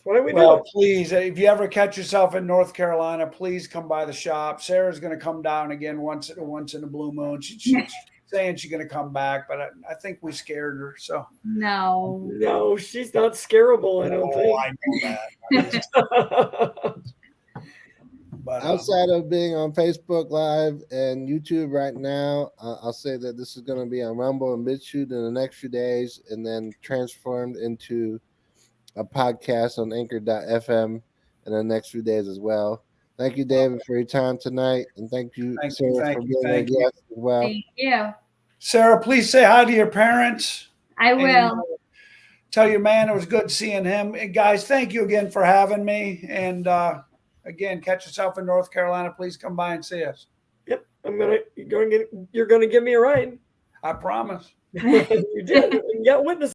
Why we do it. Please, if you ever catch yourself in North Carolina, please come by the shop. Sarah's going to come down again once in a blue moon. She's saying she's going to come back, but I think we scared her. So no, she's not scarable. I don't think. I know that. But outside of being on Facebook Live and YouTube right now, I'll say that this is going to be on Rumble and BitChute in the next few days, and then transformed into a podcast on anchor.fm in the next few days as well. Thank you, David, for your time tonight. And thank you, Sarah, for being our guest as well. Thank you. Sarah, please say hi to your parents. I will. Tell your man it was good seeing him. And guys, thank you again for having me. And again, catch yourself in North Carolina. Please come by and see us. Yep. You're gonna give me a ride. I promise. You did. You got witness.